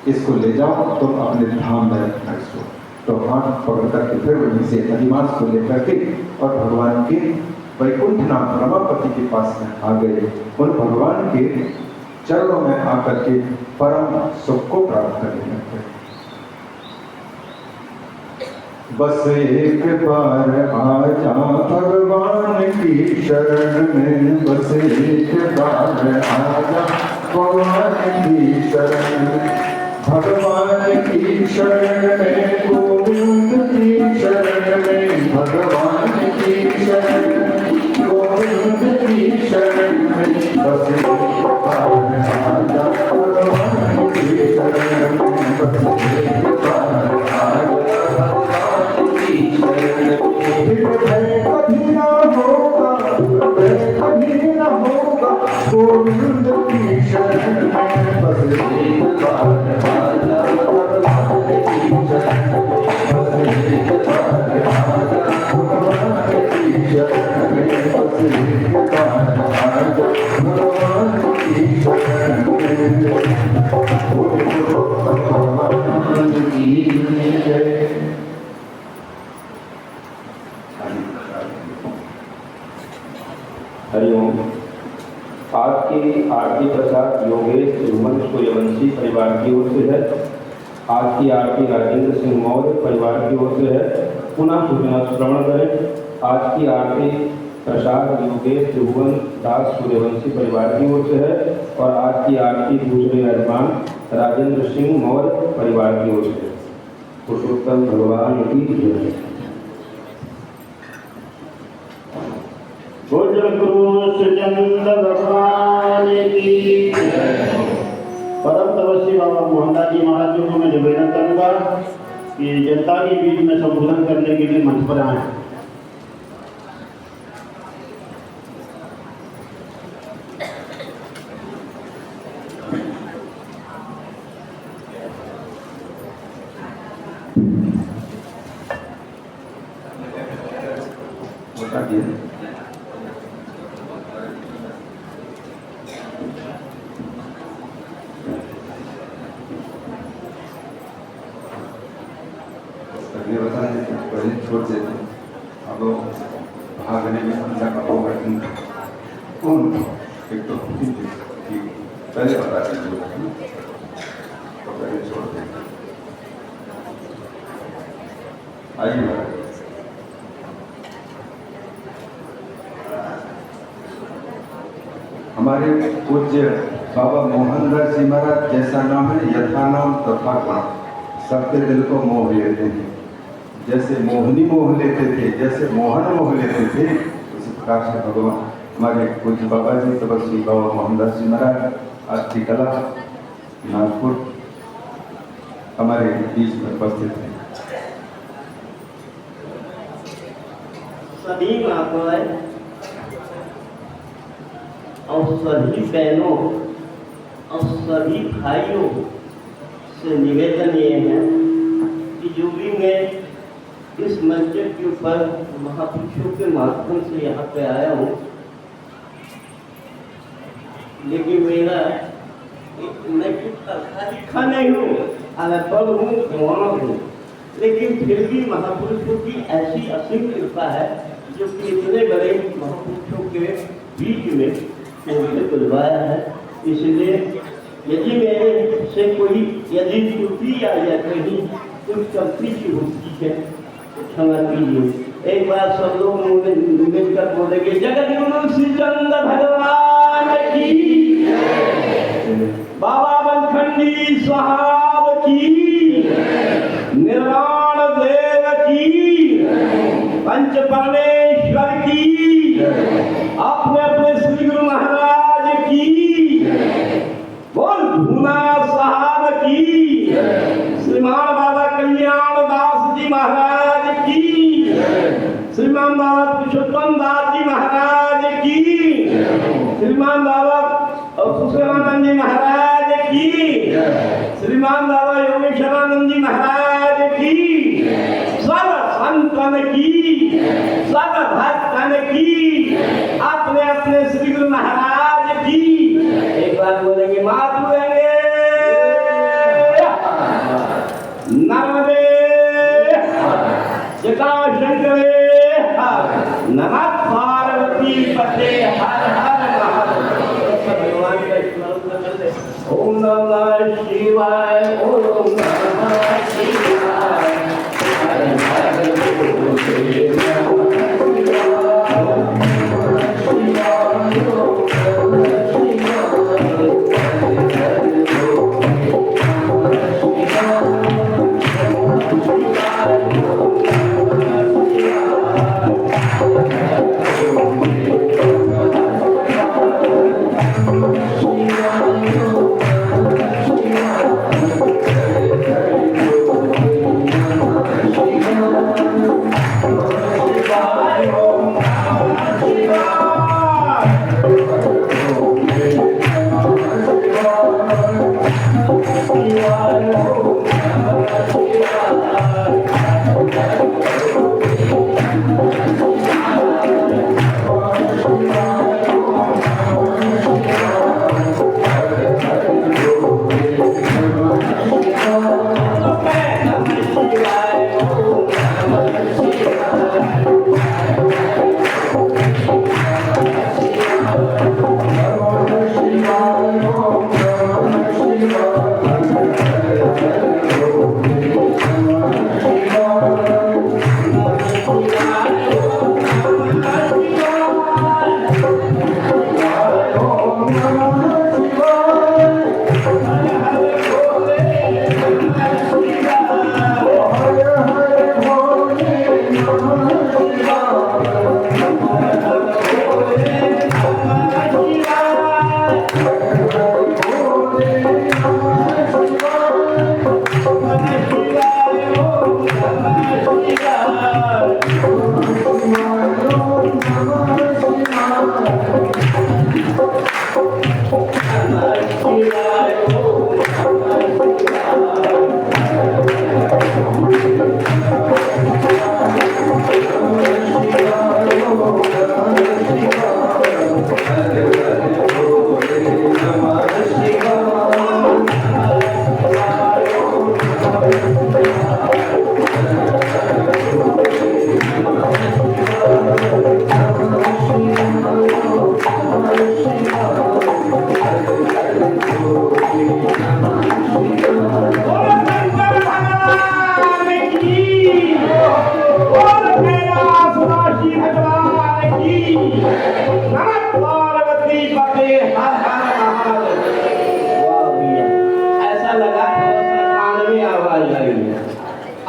इसको ले जाओ, तुम अपने धाम में रखना इसको। तो हाथ पकड़ करके फिर वहीं से अधिमास को लेकर के और भगवान के वैकुंठनाथ रमापति के पास में आ गए। उन भगवान के चरणों में आकर के परम सुख को प्राप्त करने लगते। बस एक बार आ जा भगवान की शरण में, बस एक बार आ जा भगवान की शरण में, भगवान की शरण में, गोविंद की शरण में, भगवान की शरण में, गोविंद की शरण में, बस एक बार आ जा भगवान की शरण में, बस एक बार आ जा कभी ना होगा, कभी ना होगा, गोविंद की शरण में, बस एक बार आ जा भगवान की शरण में, बस एक बार आ जा भगवान की शरण में, बस एक बार आ जा भगवान की शरण में, भगवान की जय। हरिओम। आज की आरती प्रसाद योगेश त्रिभुवन सूर्यवंशी परिवार की ओर से है। आज की आरती राजेंद्र सिंह मौर्य परिवार की ओर से है। पुनः सूचना श्रवण करें। आज की आरती प्रसाद योगेश त्रिभुवन दास सूर्यवंशी परिवार की ओर से है और आज की आरती दूसरे यजमान राजेंद्र सिंह मौर्य परिवार की ओर से है। पुरुषोत्तम भगवान की जय। पूज्य गुरु सुचंद्र भगवान की परम तपस्वी बाबा मोहनदास जी महाराज जी को मैं निवेदन करूंगा कि जनता के बीच में संबोधन करने के लिए मंच पर आए। छोड़ देते अब भागने में हमला का होगा कौन एक तो पहले बता दीजिए तो पहले छोड़ देंगे। आइए हमारे पूज्य बाबा मोहनदास जी महाराज जैसा नाम है यथा नाम तथा गुण, सबके दिल को मोह लेते हैं। जैसे मोहनी मोह लेते थे, जैसे मोहन मोह लेते थे, उसी प्रकार से भगवान हमारे पूज्य बाबा जी तपस्वी बाबा मोहनदास जी महाराज आज की कला नागपुर हमारे बीच में उपस्थित हैं। सभी माताएं और सभी बहनों और सभी भाइयों से निवेदन ये है कि जो भी मैं इस मंच के ऊपर महापुरुषों के माध्यम से यहाँ पे आया हूँ, लेकिन मेरा मैं कुछ लिखा नहीं हूँ, अनपढ़ हूँ, जवान हूँ, लेकिन फिर भी महापुरुषों की ऐसी असीम कृपा है जो कि इतने बड़े महापुरुषों के बीच में मुझे बुलवाया है। इसलिए यदि मेरे से कोई यदि त्रुटि या कहीं कुछ गलती की होती है तो क्षमा कीजिए। एक बार सब लोग मिलकर बोलेंगे जगत गुरु श्री चंद्र भगवान की, बाबा बनखंडी साहब की, निर्वाण देव की, पंच परमेश्वर की, अपने अपने श्री गुरु महाराज की, बोल भूना साहब की, श्रीमान बाबा कल्याण दास जी महाराज की, श्रीमान बाबा पुरुषोत्तम दास जी महाराज की, श्रीमान बाबा सुशेमानंद जी महाराज की, श्रीमान बाबा योगेश्वरानंद जी महाराज की, सब संतन की, सब भक्तन की, अपने अपने श्री गुरु महाराज की। एक बार बोलेंगे मात बोलेंगे नर्मदे जटाशंकरे नमः पार्वती पते हर हर महादेव। भगवान का स्मरण कर ले। ओम नमः शिवाय, ओम नमः शिवाय, हर हर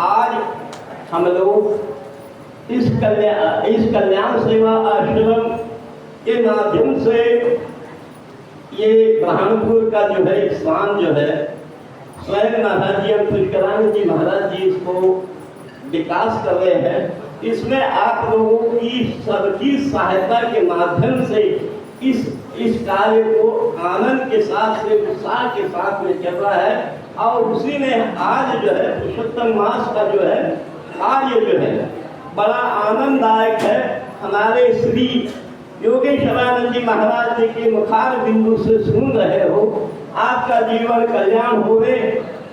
आज हम लोग इस कल्याण सेवा आश्रम के माध्यम से ये ब्रह्मपुर का जो है स्थान जो है स्वयं महाराज जी तुलकरान जी महाराज जी इसको विकास कर रहे हैं। इसमें आप लोगों की सबकी सहायता के माध्यम से इस कार्य को आनंद के साथ से उत्साह के साथ में चल रहा है और उसी में आज जो है पुरुषोत्तम मास का जो है कार्य जो है बड़ा आनंददायक है। हमारे श्री योगेश्वरानंद जी महाराज जी के मुखार बिंदु से सुन रहे हो, आपका जीवन कल्याण हो गए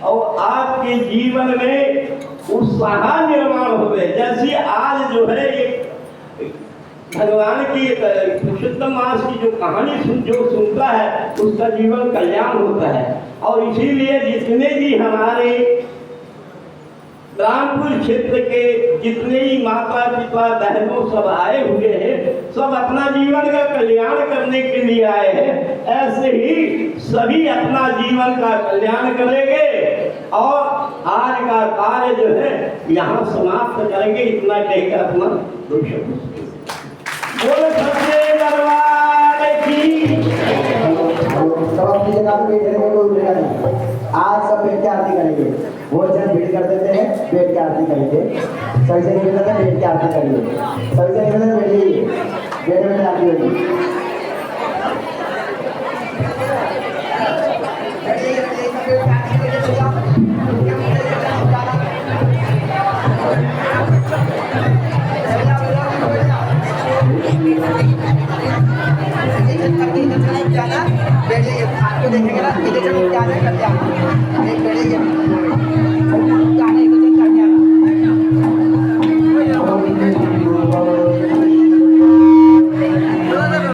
और आपके जीवन में उत्साह निर्माण हो गए। जैसे आज जो है एक भगवान की पुरुषोत्तम मास की जो कहानी सुनता है उसका जीवन कल्याण होता है। और इसीलिए जितने भी हमारे रामपुर क्षेत्र के जितने ही माता पिता बहनों सब आए हुए हैं, सब अपना जीवन का कल्याण करने के लिए आए हैं। ऐसे ही सभी अपना जीवन का कल्याण करेंगे और आज का कार्य जो है यहाँ समाप्त करेंगे। इतना कहकर अपना बोलो सच्चे दरबार की। सब अपनी जगह पे बैठने को कोई उठेगा नहीं। आज सब बैठ के आरती करेंगे। वो जन भीड़ कर देते हैं, बैठ के आरती करेंगे। सभी से निवेदन है बैठ के आरती करेंगे। सभी से निवेदन बैठिए, बैठे बैठे आरती होगी। बैठिए, आपको देखेंगे ना, इधर जाना, कर जाना।